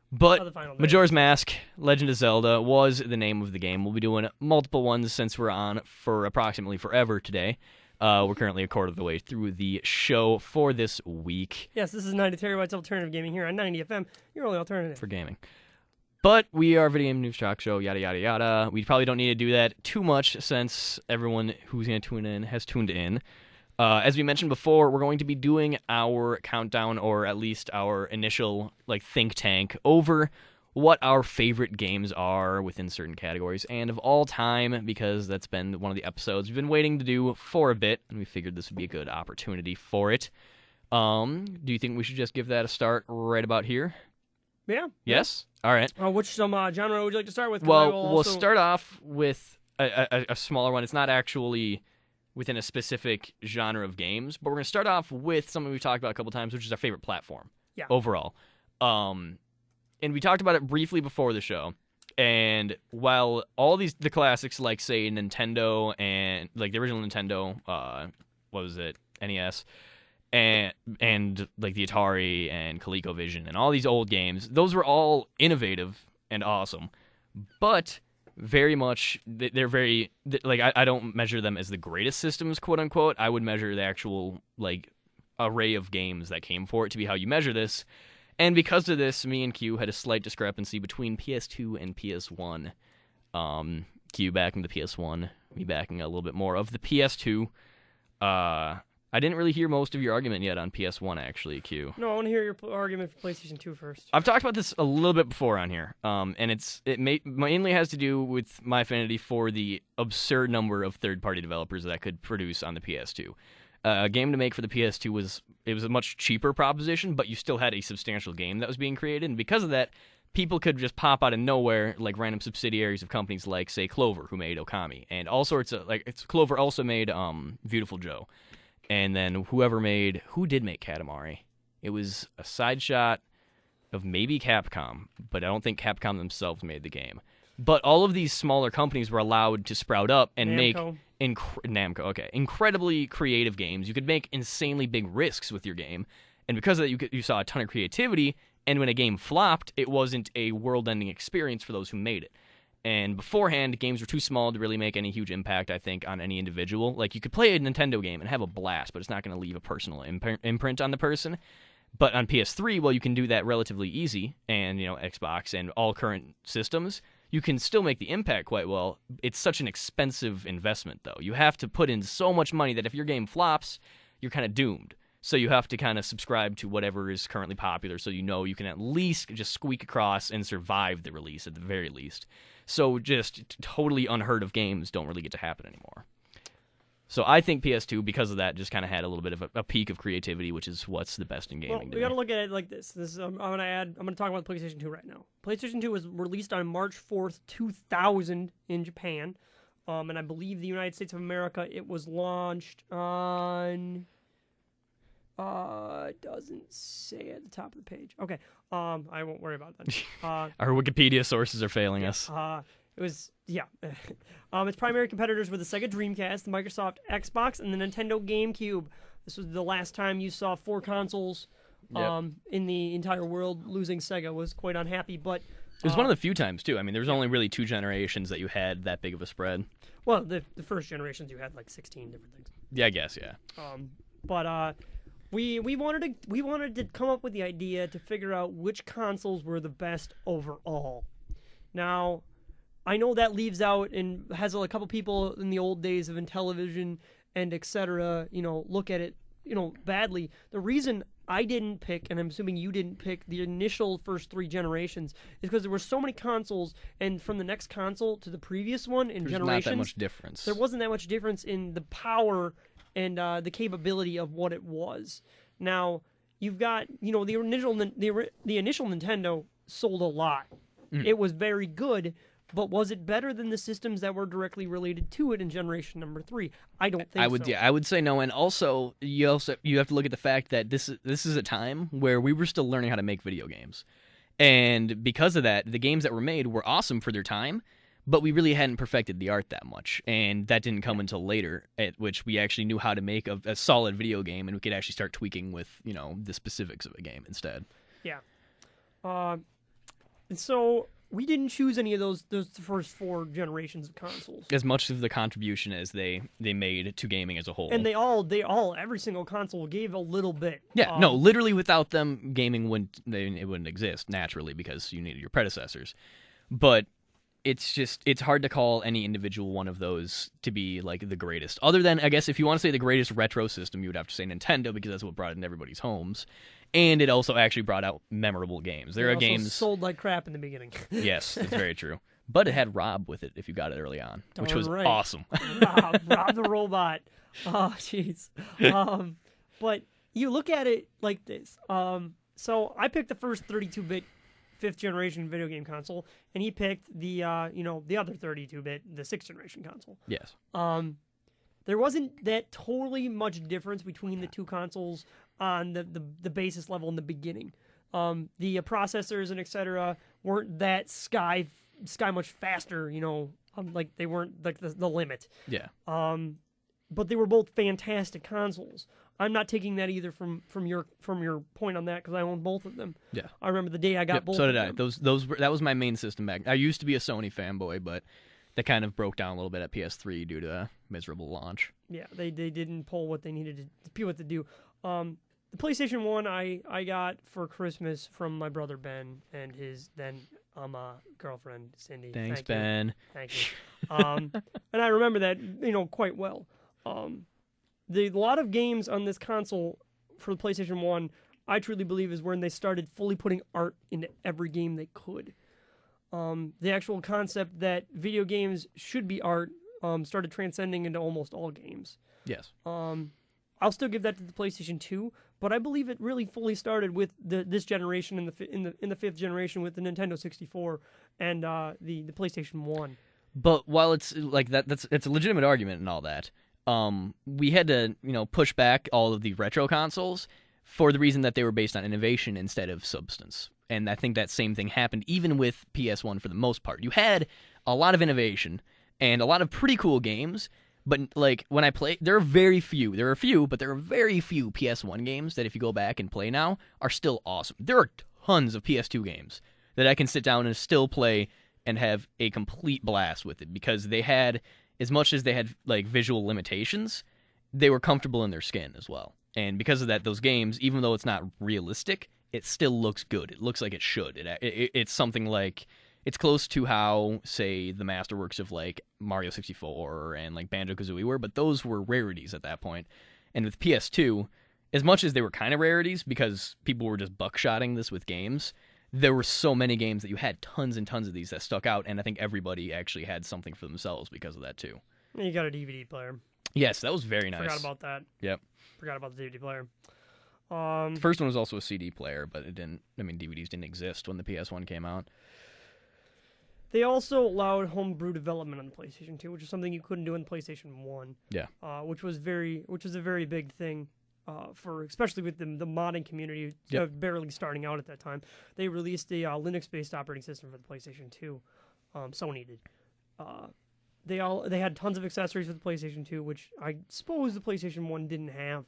But Majora's Mask, Legend of Zelda was the name of the game. We'll be doing multiple ones since we're on for approximately forever today. We're currently a quarter of the way through the show for this week. Yes, this is 90 Terabytes Alternative Gaming here on 90 FM, your only alternative. For gaming. But we are a video game news talk show, yada, yada, yada. We probably don't need to do that too much since everyone who's going to tune in has tuned in. As we mentioned before, we're going to be doing our countdown, or at least our initial think tank, over what our favorite games are within certain categories and of all time, because that's been one of the episodes we've been waiting to do for a bit, and we figured this would be a good opportunity for it. Do you think we should just give that a start right about here? Yeah. Yes? All right. Which genre would you like to start with? Well, we'll start off with a smaller one. It's not actually within a specific genre of games, but we're going to start off with something we've talked about a couple times, which is our favorite platform overall. And we talked about it briefly before the show. And while all the classics, like, say, Nintendo and, the original Nintendo, what was it, NES, and the Atari and ColecoVision and all these old games, those were all innovative and awesome. But very much, they're very, I don't measure them as the greatest systems, quote-unquote. I would measure the actual, array of games that came for it to be how you measure this. And because of this, me and Q had a slight discrepancy between PS2 and PS1. Q backing the PS1, me backing a little bit more of the PS2. I didn't really hear most of your argument yet on PS1, actually, Q. No, I want to hear your argument for PlayStation 2 first. I've talked about this a little bit before on here, and it mainly has to do with my affinity for the absurd number of third-party developers that could produce on the PS2. A game to make for the PS2 was a much cheaper proposition, but you still had a substantial game that was being created, and because of that, people could just pop out of nowhere, like random subsidiaries of companies like, say, Clover, who made Okami, and all sorts of, Clover also made Beautiful Joe, and then who did make Katamari? It was a side shot of maybe Capcom, but I don't think Capcom themselves made the game. But all of these smaller companies were allowed to sprout up and make incredibly creative games. You could make insanely big risks with your game, and because of that, you saw a ton of creativity. And when a game flopped, it wasn't a world-ending experience for those who made it. And beforehand, games were too small to really make any huge impact, I think, on any individual. Like, you could play a Nintendo game and have a blast, but it's not going to leave a personal imprint on the person. But on PS3, well, you can do that relatively easy, and Xbox and all current systems, you can still make the impact quite well. It's such an expensive investment, though. You have to put in so much money that if your game flops, you're kind of doomed. So you have to kind of subscribe to whatever is currently popular so you can at least just squeak across and survive the release at the very least. So just totally unheard of games don't really get to happen anymore. So I think PS2, because of that, just kind of had a little bit of a peak of creativity, which is what's the best in gaming. Well, we got to look at it like this. I'm gonna talk about PlayStation 2 right now. PlayStation 2 was released on March 4th, 2000 in Japan, and I believe the United States of America it was launched on. It doesn't say at the top of the page. Okay, I won't worry about that. Our Wikipedia sources are failing us. It was, its primary competitors were the Sega Dreamcast, the Microsoft Xbox, and the Nintendo GameCube. This was the last time you saw 4 consoles in the entire world. Losing Sega was quite unhappy, but... It was one of the few times, too. I mean, there was only really 2 generations that you had that big of a spread. Well, the first generations you had like 16 different things. Yeah, I guess, yeah. But we wanted to come up with the idea to figure out which consoles were the best overall. Now... I know that leaves out and has a couple people in the old days of Intellivision and etc. Look at it, badly. The reason I didn't pick, and I'm assuming you didn't pick, the initial first 3 generations is because there were so many consoles, and from the next console to the previous one in generations, not that much difference. There wasn't that much difference in the power and the capability of what it was. Now you've got, the initial Nintendo sold a lot. It was very good. But was it better than the systems that were directly related to it in generation number 3? I don't think so. Yeah, I would say no. And also you have to look at the fact that this is a time where we were still learning how to make video games. And because of that, the games that were made were awesome for their time, but we really hadn't perfected the art that much. And that didn't come until later, at which we actually knew how to make a solid video game, and we could actually start tweaking with, the specifics of a game instead. Yeah. And so... we didn't choose any of those first 4 generations of consoles. As much of the contribution as they made to gaming as a whole. And every single console gave a little bit. Yeah, no, literally without them, gaming wouldn't exist naturally because you needed your predecessors. But it's hard to call any individual one of those to be like the greatest. Other than, I guess, if you want to say the greatest retro system, you would have to say Nintendo because that's what brought it in everybody's homes. And it also actually brought out memorable games. There are games sold like crap in the beginning. Yes, it's very true. But it had Rob with it if you got it early on, which was awesome. Rob the robot. Oh, jeez. But you look at it like this. So I picked the first 32-bit 5th generation video game console, and he picked the other 32-bit, the 6th generation console. Yes. There wasn't that totally much difference between the 2 consoles on the basis level in the beginning. The processors and etc. weren't that sky much faster, like they weren't like the limit. Yeah. But they were both fantastic consoles. I'm not taking that either from your point on that because I own both of them. Yeah. I remember the day I got both. So did of I. them. That was my main system back. I used to be a Sony fanboy, but that kind of broke down a little bit at PS3 due to a miserable launch. Yeah, they didn't pull what they needed to do. The PlayStation 1 I got for Christmas from my brother Ben and his then girlfriend Cindy. Thanks, Ben. Thank you. And I remember that quite well. A lot of games on this console for the PlayStation 1, I truly believe is when they started fully putting art into every game they could. The actual concept that video games should be art started transcending into almost all games. Yes. I'll still give that to the PlayStation 2, but I believe it really fully started with this generation in the 5th generation with the Nintendo 64 and the PlayStation 1. But while it's like it's a legitimate argument and all that, we had to push back all of the retro consoles for the reason that they were based on innovation instead of substance. And I think that same thing happened even with PS1 for the most part. You had a lot of innovation and a lot of pretty cool games. But like when I play, there are very few. There are a few, but there are very few PS1 games that if you go back and play now are still awesome. There are tons of PS2 games that I can sit down and still play and have a complete blast with it because they had, as much as they had like visual limitations, they were comfortable in their skin as well. And because of that, those games, even though it's not realistic, it still looks good. It looks like it should. It's something like... It's close to how, say, the masterworks of, like, Mario 64 and, like, Banjo-Kazooie were, but those were rarities at that point. And with PS2, as much as they were kind of rarities, because people were just buckshotting this with games, there were so many games that you had tons and tons of these that stuck out, and I think everybody actually had something for themselves because of that, too. You got a DVD player. Yes, that was very nice. Forgot about that. Yep. Forgot about the DVD player. The first one was also a CD player, but it didn't. I mean, DVDs didn't exist when the PS1 came out. They also allowed homebrew development on the PlayStation 2, which is something you couldn't do on the PlayStation 1. Yeah. Which was a very big thing for especially with the modding community barely starting out at that time. They released a Linux-based operating system for the PlayStation 2. Sony did. They had tons of accessories for the PlayStation 2, which I suppose the PlayStation 1 didn't have.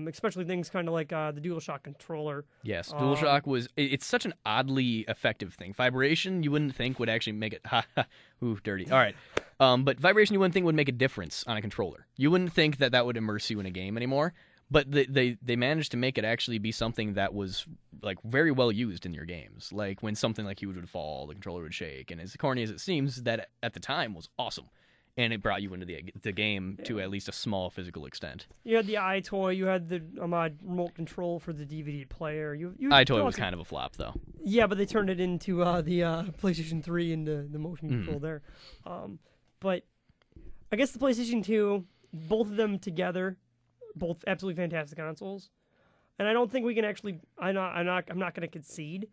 Especially things kind of like the DualShock controller. Yes, DualShock it's such an oddly effective thing. Vibration, you wouldn't think would actually make it, ooh, dirty. All right. But vibration, you wouldn't think would make a difference on a controller. You wouldn't think that would immerse you in a game anymore. But they managed to make it actually be something that was like very well used in your games. Like when something like huge would fall, the controller would shake. And as corny as it seems, that at the time was awesome. And it brought you into the game to at least a small physical extent. You had the iToy, you had the remote control for the DVD player. iToy was kind of a flop, though. Yeah, but they turned it into the PlayStation 3 and the motion control there. But I guess the PlayStation 2, both of them together, both absolutely fantastic consoles. And I don't think we can actually. I'm not going to concede.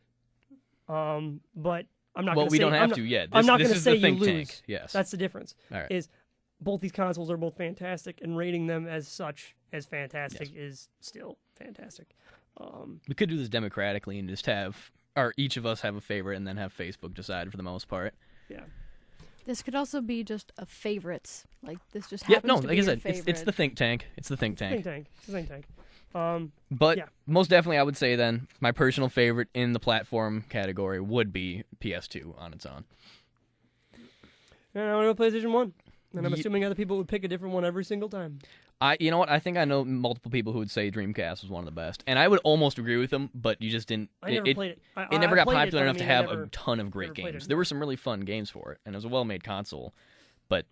But. I'm not we don't have to yet. I'm not going to say you lose. Tank. Yes. That's the difference. All right. Is both these consoles are both fantastic, and rating them as such as fantastic is still fantastic. We could do this democratically and just have, or each of us have a favorite, and then have Facebook decide for the most part. Yeah. This could also be just a favorites. Like this just happens to be like I said, your favorite. it's the think tank. It's the think tank. It's the think tank. But most definitely, I would say then my personal favorite in the platform category would be PS2 on its own. And I want to go PlayStation 1. And I'm assuming other people would pick a different one every single time. You know what? I think I know multiple people who would say Dreamcast was one of the best, and I would almost agree with them. But you just didn't. I never played it. It never got popular enough to have a ton of great games. There were some really fun games for it, and it was a well-made console, but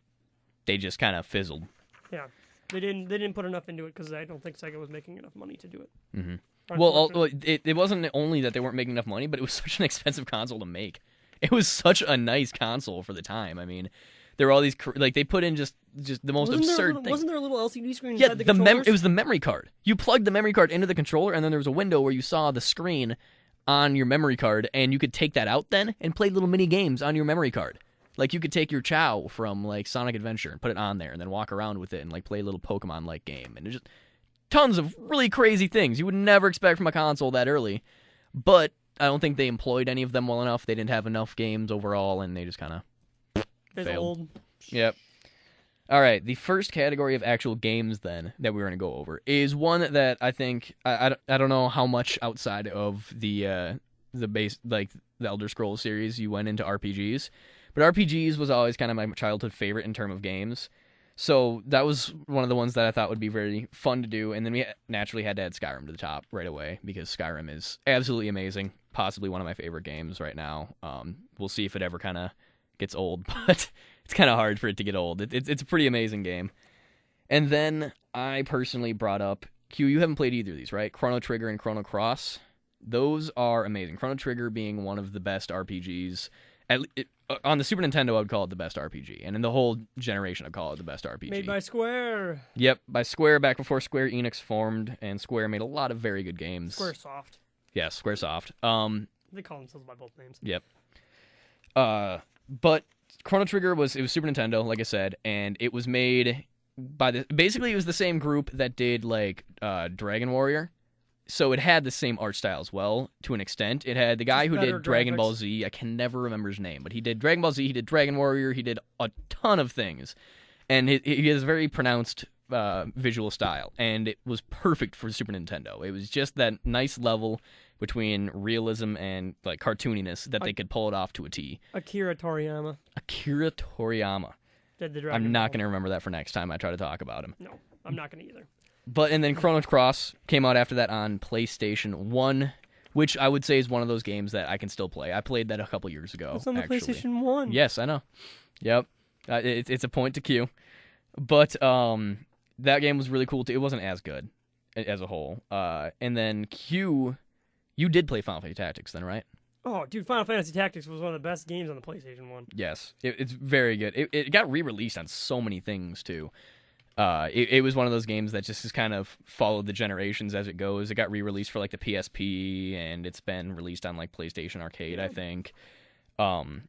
they just kind of fizzled. Yeah. They didn't put enough into it because I don't think Sega was making enough money to do it. Mm-hmm. Well, it wasn't only that they weren't making enough money, but it was such an expensive console to make. It was such a nice console for the time. I mean, there were all these they put in just the most absurd things. Wasn't there a little LCD screen inside the controllers? It was the memory card. You plugged the memory card into the controller, and then there was a window where you saw the screen on your memory card, and you could take that out then and play little mini games on your memory card. Like, you could take your Chow from, like, Sonic Adventure and put it on there and then walk around with it and, like, play a little Pokemon-like game. And there's just tons of really crazy things you would never expect from a console that early. But I don't think they employed any of them well enough. They didn't have enough games overall, and they just kind of failed. Yep. All right, the first category of actual games, then, that we're going to go over is one that I think, I don't know how much outside of the base, like, the Elder Scrolls series you went into RPGs. But RPGs was always kind of my childhood favorite in terms of games. So that was one of the ones that I thought would be very fun to do. And then we naturally had to add Skyrim to the top right away because Skyrim is absolutely amazing. Possibly one of my favorite games right now. We'll see if it ever kind of gets old, but it's kind of hard for it to get old. It's a pretty amazing game. And then I personally brought up, Q, you haven't played either of these, right? Chrono Trigger and Chrono Cross. Those are amazing. Chrono Trigger being one of the best RPGs. On the Super Nintendo, I would call it the best RPG. And in the whole generation, I'd call it the best RPG. Made by Square. Yep, by Square, back before Square Enix formed, and Square made a lot of very good games. Squaresoft. Yes, Squaresoft. They call themselves by both names. Yep. But Chrono Trigger was Super Nintendo, like I said, and it was made by basically it was the same group that did like Dragon Warrior. So it had the same art style as well, to an extent. It had the guy who did Dragon Ball Z. I can never remember his name, but he did Dragon Ball Z, he did Dragon Warrior, he did a ton of things. And he has a very pronounced visual style, and it was perfect for Super Nintendo. It was just that nice level between realism and like cartooniness that they could pull it off to a T. Akira Toriyama. I'm not going to remember that for next time I try to talk about him. No, I'm not going to either. And then Chrono Cross came out after that on PlayStation 1, which I would say is one of those games that I can still play. I played that a couple years ago. It's on the actually. PlayStation 1. Yes, I know. Yep. It's a point to Q. But that game was really cool, too. It wasn't as good as a whole. And then Q, you did play Final Fantasy Tactics then, right? Oh, dude, Final Fantasy Tactics was one of the best games on the PlayStation 1. Yes, it's very good. It got re-released on so many things, too. It was one of those games that just has kind of followed the generations as it goes. It got re-released for, like, the PSP, and it's been released on, like, PlayStation Arcade, I think.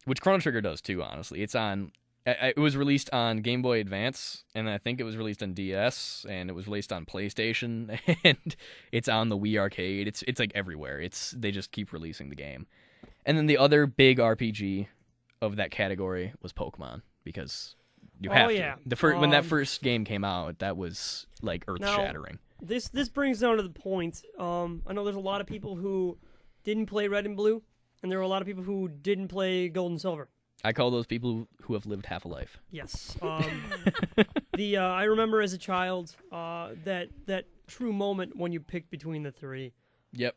Which Chrono Trigger does, too, honestly. It was released on Game Boy Advance, and I think it was released on DS, and it was released on PlayStation, and it's on the Wii Arcade. It's like everywhere. They just keep releasing the game. And then the other big RPG of that category was Pokemon, because you have to. Yeah. When that first game came out, that was like earth-shattering. Now, this brings down to the point. I know there's a lot of people who didn't play Red and Blue, and there were a lot of people who didn't play Gold and Silver. I call those people who have lived half a life. Yes. I remember as a child that true moment when you picked between the three. Yep.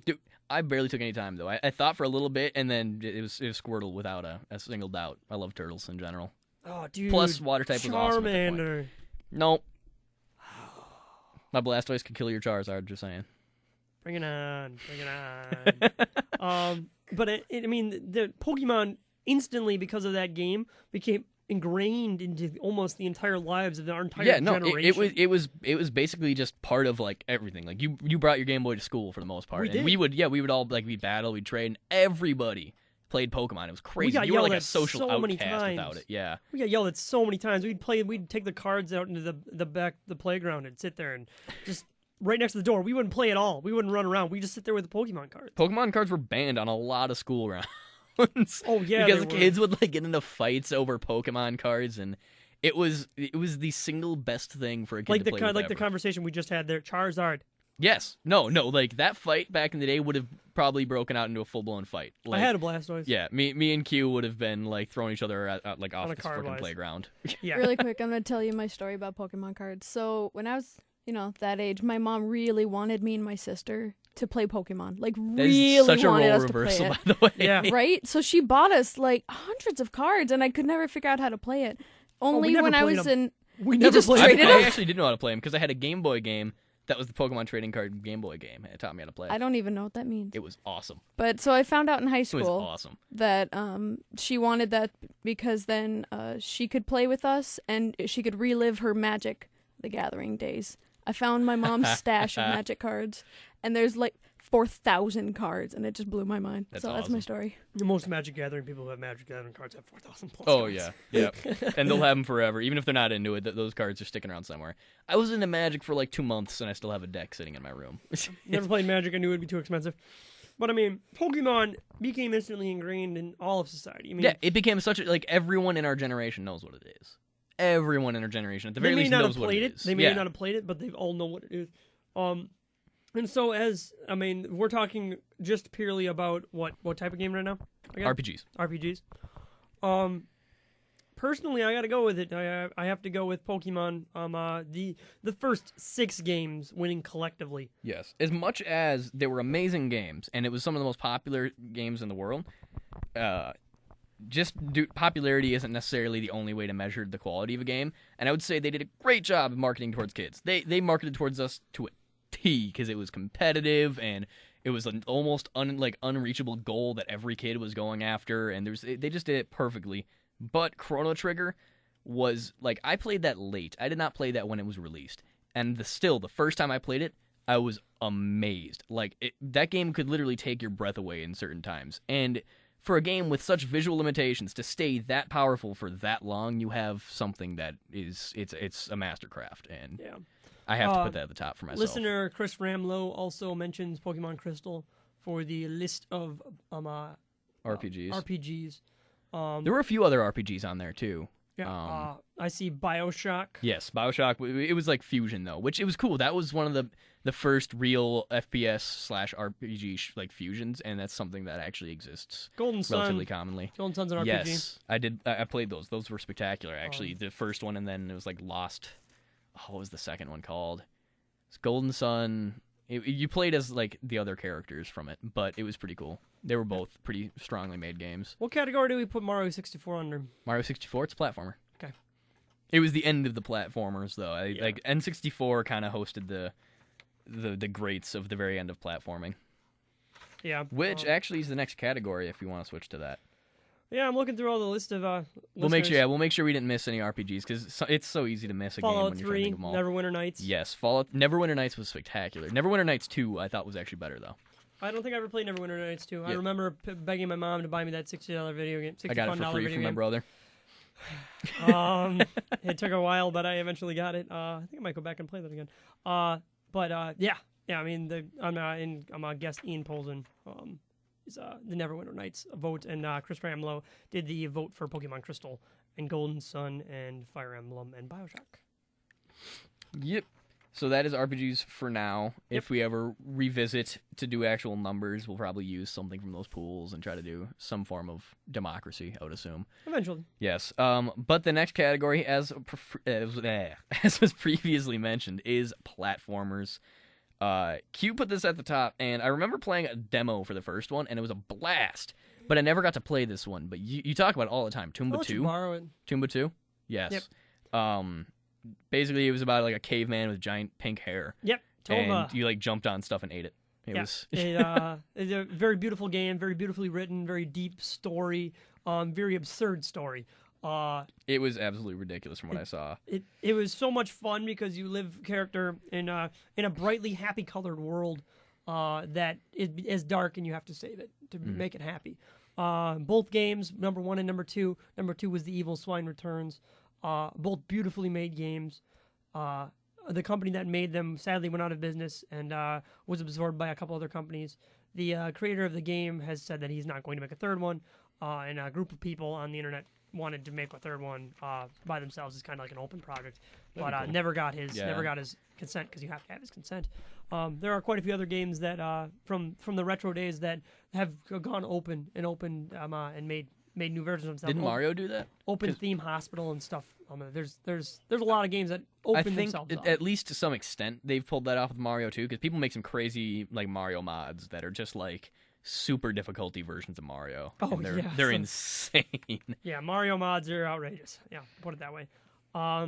Dude, I barely took any time, though. I thought for a little bit, and then it was Squirtle without a single doubt. I love turtles in general. Oh, dude. Plus, water type was awesome at that point. Charmander. Nope. My Blastoise could kill your Charizard, just saying. Bring it on. Bring it on. But, I mean, the Pokemon instantly, because of that game, became ingrained into almost the entire lives of our entire generation. It was basically just part of like everything. Like you brought your Game Boy to school for the most part. We would all like we'd battle, we'd trade, and everybody played Pokemon. It was crazy. You were like a social outcast without it. Yeah. We got yelled at so many times. We'd take the cards out into the playground and sit there and just right next to the door. We wouldn't play at all. We wouldn't run around. We just sit there with the Pokemon cards. Pokemon cards were banned on a lot of school grounds. Oh yeah, because kids would like get into fights over Pokemon cards, and it was the single best thing for a kid to play with the conversation we just had there. Charizard. Yes, no, like that fight back in the day would have probably broken out into a full blown fight. Like, I had a Blastoise. Yeah, me and Q would have been like throwing each other like off the freaking playground. Yeah. Really quick, I'm gonna tell you my story about Pokemon cards. So when I was that age, my mom really wanted me and my sister to play Pokemon. Like, really such a wanted role us reversal, to play it. by the way. Yeah. Right? So she bought us, like, hundreds of cards, and I could never figure out how to play it. Only when I was in... We You never just played traded them. I actually did know how to play them, because I had a Game Boy game that was the Pokemon trading card Game Boy game, and it taught me how to play. I don't even know what that means. It was awesome. But, so I found out in high It was school awesome. that she wanted that because then she could play with us, and she could relive her Magic the Gathering days. I found my mom's stash of Magic cards, and there's like 4,000 cards, and it just blew my mind. That's That's awesome. my story. The most Magic Gathering people who have Magic Gathering cards have 4,000 plus. Oh, cards. yeah. And they'll have them forever. Even if they're not into it, those cards are sticking around somewhere. I was into Magic for like 2 months, and I still have a deck sitting in my room. Never played Magic. I knew it would be too expensive. But I mean, Pokemon became instantly ingrained in all of society. I mean, Yeah, it became such a, like, everyone in our generation knows what it is. Everyone in our generation, at the very least, knows what it is. They may not have played it, but they all know what it is. And so we're talking just purely about what type of game right now? Again? RPGs. Personally, I got to go with it. I have to go with Pokemon. The first 6 games winning collectively. Yes. As much as they were amazing games, and it was some of the most popular games in the world, popularity isn't necessarily the only way to measure the quality of a game, and I would say they did a great job of marketing towards kids. They marketed towards us to a T, because it was competitive, and it was an almost unreachable goal that every kid was going after, and they just did it perfectly. But Chrono Trigger was, like, I played that late. I did not play that when it was released, and the first time I played it, I was amazed. Like, that game could literally take your breath away in certain times, and for a game with such visual limitations to stay that powerful for that long, you have something that it's a mastercraft, and I have to put that at the top for myself. Listener Chris Ramlow also mentions Pokemon Crystal for the list of RPGs. There were a few other RPGs on there too. Yeah, I see BioShock. Yes, BioShock. It was like Fusion though, which it was cool. That was one of the first real FPS/RPG like fusions, and that's something that actually exists Golden Sun. relatively commonly. Golden Sun's an RPG. Yes, I did. I played those. Those were spectacular. Actually, the first one, and then it was like Lost. Oh, what was the second one called? It's Golden Sun. You played as like the other characters from it, but it was pretty cool. They were both pretty strongly made games. What category do we put Mario 64 under? Mario 64, it's a platformer. Okay. It was the end of the platformers, though. Like N64 kind of hosted the greats of the very end of platforming. Yeah. Which actually is the next category if you want to switch to that. Yeah, I'm looking through all the list of We'll make sure we didn't miss any RPGs because it's so easy to miss a game Fallout when you're trying to 3, think of them all. Neverwinter Nights. Yes, Neverwinter Nights was spectacular. Neverwinter Nights 2 I thought was actually better though. I don't think I ever played Neverwinter Nights 2. I Yep. remember begging my mom to buy me that $60 video game. I got it for free from my brother. It took a while, but I eventually got it. I think I might go back and play that again. Yeah. I mean, I'm a guest Ian Polson. Is the Neverwinter Nights vote, and Chris Ramlow did the vote for Pokemon Crystal and Golden Sun and Fire Emblem and Bioshock. Yep. So that is RPGs for now. Yep. If we ever revisit to do actual numbers, we'll probably use something from those pools and try to do some form of democracy, I would assume. Eventually. Yes. But the next category, as was previously mentioned, is platformers. Q put this at the top, and I remember playing a demo for the first one, and it was a blast. But I never got to play this one. But you talk about it all the time. Toomba 2? Borrow it. Toomba 2? Yes. Yep. Basically, it was about like a caveman with giant pink hair. Yep. Toomba. And you like jumped on stuff and ate it. It's a very beautiful game, very beautifully written, very deep story, very absurd story. It was absolutely ridiculous from what I saw. It was so much fun because you live character in a brightly happy colored world that is dark, and you have to save it to make it happy. Both games, number 1 and number 2. Number 2 was The Evil Swine Returns. Both beautifully made games. The company that made them sadly went out of business and was absorbed by a couple other companies. The creator of the game has said that he's not going to make a third one, and a group of people on the internet wanted to make a third one by themselves. It's kind of like an open project, but cool. never got his consent because you have to have his consent. There are quite a few other games that from the retro days that have gone open and made new versions of themselves. Didn't Mario do that? Open Theme Hospital and stuff. There's a lot of games that open themselves up. At least to some extent they've pulled that off with Mario too, because people make some crazy like Mario mods that are just like super difficulty versions of Mario. Oh, and they're insane. Yeah, Mario mods are outrageous. Yeah, put it that way.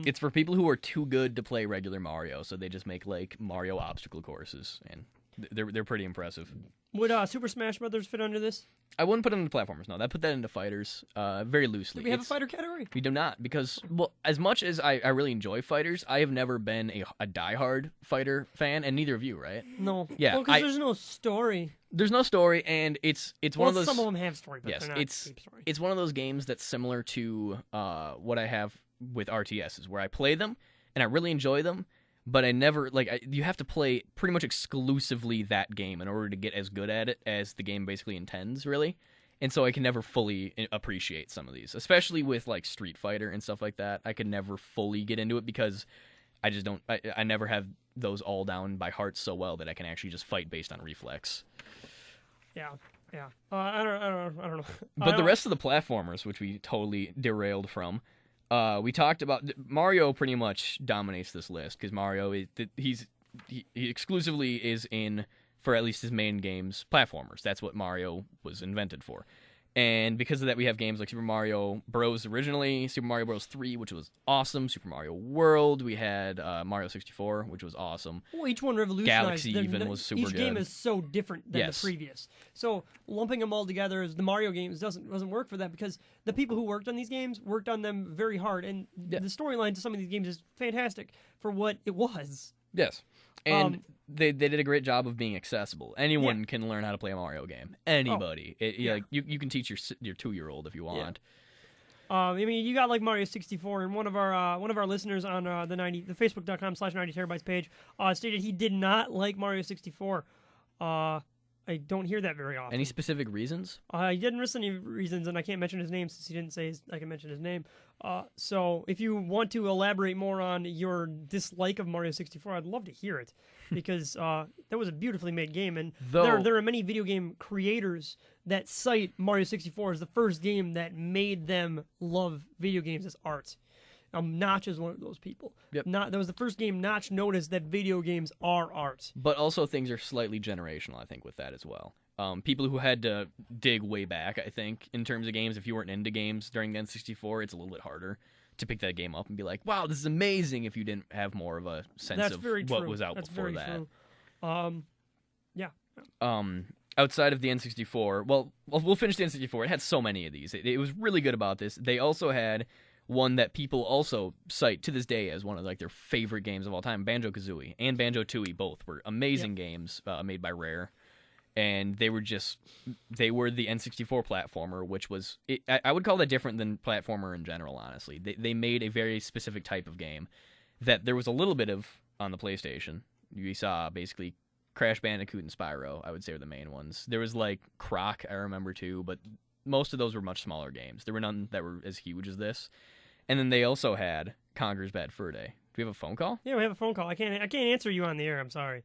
It's for people who are too good to play regular Mario, so they just make like Mario obstacle courses, and they're pretty impressive. Would Super Smash Brothers fit under this? I wouldn't put it into platformers. No, that put that into fighters, very loosely. Do we have a fighter category? We do not, because well, as much as I really enjoy fighters, I have never been a diehard fighter fan, and neither of you, right? No. Yeah, because there's no story. There's no story, and it's one of those. Some of them have story, but yes, they're not deep story. It's one of those games that's similar to what I have with RTSs, where I play them and I really enjoy them, but I never you have to play pretty much exclusively that game in order to get as good at it as the game basically intends, really. And so I can never fully appreciate some of these, especially with like Street Fighter and stuff like that. I could never fully get into it because I just don't. I never have those all down by heart so well that I can actually just fight based on reflex. Yeah. I don't know. But the rest of the platformers, which we totally derailed from, we talked about Mario. Pretty much dominates this list because Mario he exclusively is in, for at least his main games, platformers. That's what Mario was invented for. And because of that, we have games like Super Mario Bros. Originally, Super Mario Bros. 3, which was awesome, Super Mario World, we had Mario 64, which was awesome. Well, each one revolutionized. Galaxy even was super good. Each game is so different than the previous. So lumping them all together as the Mario games doesn't work for that, because the people who worked on these games worked on them very hard, and the storyline to some of these games is fantastic for what it was. Yes. And they did a great job of being accessible. Anyone can learn how to play a Mario game. Anybody. Like you can teach your 2-year-old if you want. I mean, you got like Mario 64, and one of our listeners on the Facebook.com/90terabytes page stated he did not like Mario 64. I don't hear that very often. Any specific reasons? He didn't list any reasons, and I can't mention his name since he didn't say I can mention his name. So if you want to elaborate more on your dislike of Mario 64, I'd love to hear it, because that was a beautifully made game, and there are many video game creators that cite Mario 64 as the first game that made them love video games as art. Notch is one of those people. Yep. That was the first game Notch noticed that video games are art. But also things are slightly generational, I think, with that as well. People who had to dig way back, I think, in terms of games, if you weren't into games during the N64, it's a little bit harder to pick that game up and be like, wow, this is amazing, if you didn't have more of a sense of what was out before that. True. Yeah. outside of the N64, well, we'll finish the N64. It had so many of these. It was really good about this. They also had one that people also cite to this day as one of like their favorite games of all time, Banjo-Kazooie and Banjo-Tooie. Both were amazing games made by Rare, and they were the N64 platformer, which was I would call that different than platformer in general. Honestly, they made a very specific type of game that there was a little bit of on the PlayStation. You saw basically Crash Bandicoot and Spyro, I would say, are the main ones. There was like Croc, I remember too, but most of those were much smaller games. There were none that were as huge as this. And then they also had Conker's Bad Fur Day. Do we have a phone call? Yeah, we have a phone call. I can't answer you on the air. I'm sorry.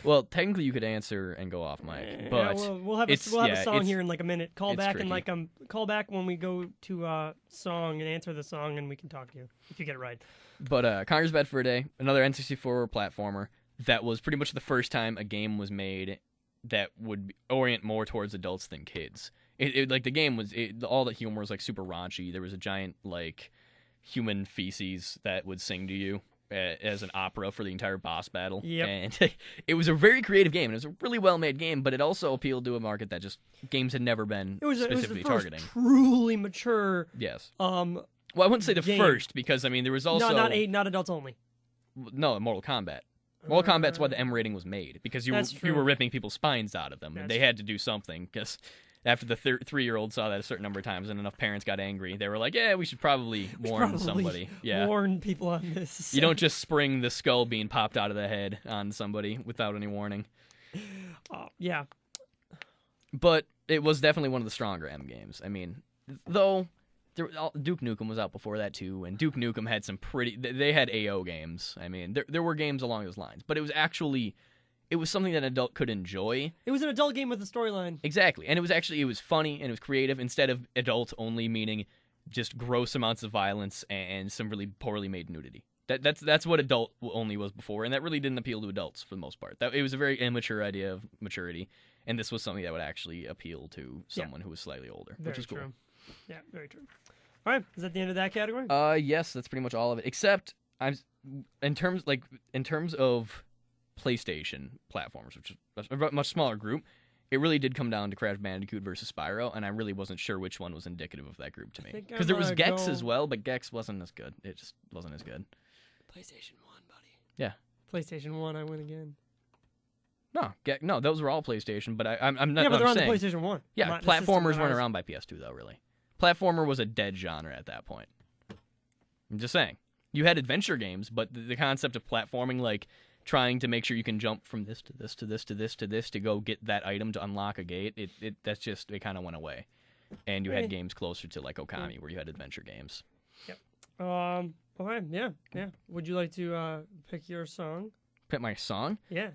Well, technically you could answer and go off mic, but we'll have a song here in like a minute. Call back tricky. and call back when we go to song and answer the song, and we can talk to you if you get it right. But Conker's Bad Fur Day, another N64 platformer that was pretty much the first time a game was made that would orient more towards adults than kids. Like the game was all the humor was like super raunchy. There was a giant like human feces that would sing to you as an opera for the entire boss battle. Yep. And it was a very creative game. It was a really well made game, but it also appealed to a market that just games had never been specifically targeting. Truly mature. Yes. Well, I wouldn't say the game. first because I mean there was also not adults only. No, Mortal Kombat. Mortal Kombat's why the M rating was made because you were ripping people's spines out of them. And they had to do something because after the 3-year-old saw that a certain number of times and enough parents got angry, they were like, yeah, we should probably warn somebody. Yeah. Warn people on this. You don't just spring the skull being popped out of the head on somebody without any warning. Yeah. But it was definitely one of the stronger M games. I mean, though Duke Nukem was out before that too, and Duke Nukem had some they had AO games. I mean, there were games along those lines, but it was something that an adult could enjoy. It was an adult game with a storyline. Exactly. And it was funny and it was creative instead of adult only, meaning just gross amounts of violence and some really poorly made nudity. That's what adult only was before, and that really didn't appeal to adults for the most part. It was a very immature idea of maturity, and this was something that would actually appeal to someone who was slightly older, which is cool. True. Yeah, very true. All right, is that the end of that category? Yes, that's pretty much all of it. Except in terms of PlayStation platforms, which is a much smaller group, it really did come down to Crash Bandicoot versus Spyro, and I really wasn't sure which one was indicative of that group to me. Because there was Gex as well, but Gex wasn't as good. It just wasn't as good. PlayStation 1, buddy. Yeah. PlayStation 1, I win again. No, those were all PlayStation, but I'm not. Yeah, but they're on the saying, PlayStation 1. Yeah, platformers weren't around by PS2 though. Really, platformer was a dead genre at that point. I'm just saying, you had adventure games, but the concept of platforming, like trying to make sure you can jump from this to this to this to this to this to go get that item to unlock a gate, it kind of went away, and you had games closer to like Okami where you had adventure games. Yep. Okay. Yeah. Would you like to pick your song? Pick my song? Yeah.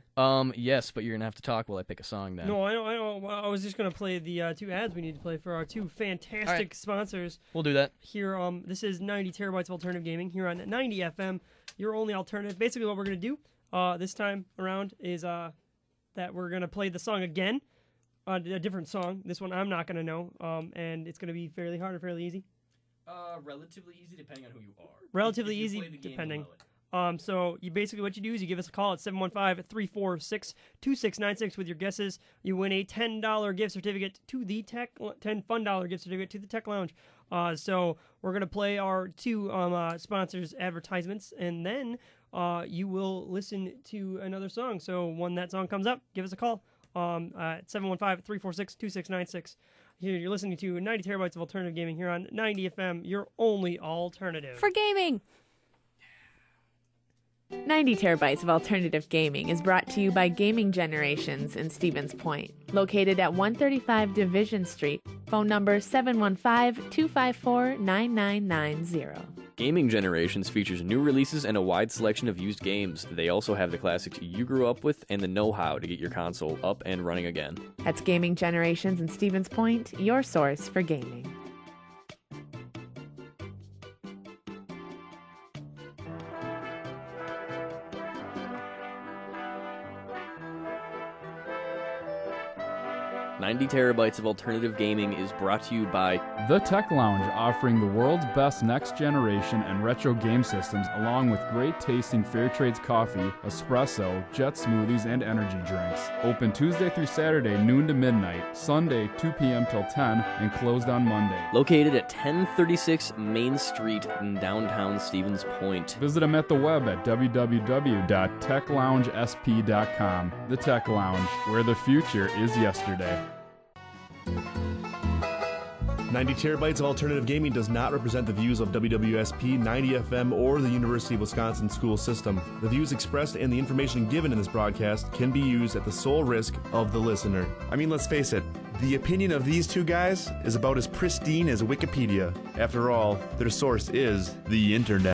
Yes, but you're gonna have to talk while I pick a song then. No, I know. I was just gonna play the 2 ads we need to play for our 2 fantastic sponsors. We'll do that. Here, this is 90 Terabytes of Alternative Gaming here on 90 FM, your only alternative. Basically, what we're gonna do this time around is that we're gonna play the song again, a different song. This one I'm not gonna know, and it's gonna be fairly hard or fairly easy. Relatively easy depending on who you are. Relatively easy depending. So what you do is you give us a call at 715-346-2696 with your guesses. You win a $10 gift certificate to the $10 gift certificate to the Tech Lounge. So we're going to play our 2 sponsors' advertisements, and then you will listen to another song. So when that song comes up, give us a call at 715-346-2696. Here, you're listening to 90 Terabytes of Alternative Gaming here on 90 FM, your only alternative. For gaming! 90 Terabytes of Alternative Gaming is brought to you by Gaming Generations in Stevens Point, located at 135 Division Street. Phone number 715-254-9990. Gaming Generations features new releases and a wide selection of used games. They also have the classics you grew up with and the know-how to get your console up and running again. That's Gaming Generations in Stevens Point, your source for gaming. 90 terabytes of alternative gaming is brought to you by The Tech Lounge, offering the world's best next-generation and retro game systems, along with great-tasting Fairtrades coffee, espresso, jet smoothies, and energy drinks. Open Tuesday through Saturday, noon to midnight, Sunday, 2 p.m. till 10, and closed on Monday. Located at 1036 Main Street in downtown Stevens Point. Visit them at the web at www.techloungesp.com. The Tech Lounge, where the future is yesterday. 90 terabytes of alternative gaming does not represent the views of WWSP, 90 FM, or the University of Wisconsin school system. The views expressed and the information given in this broadcast can be used at the sole risk of the listener. I mean, let's face it, the opinion of these two guys is about as pristine as Wikipedia. After all, their source is the internet.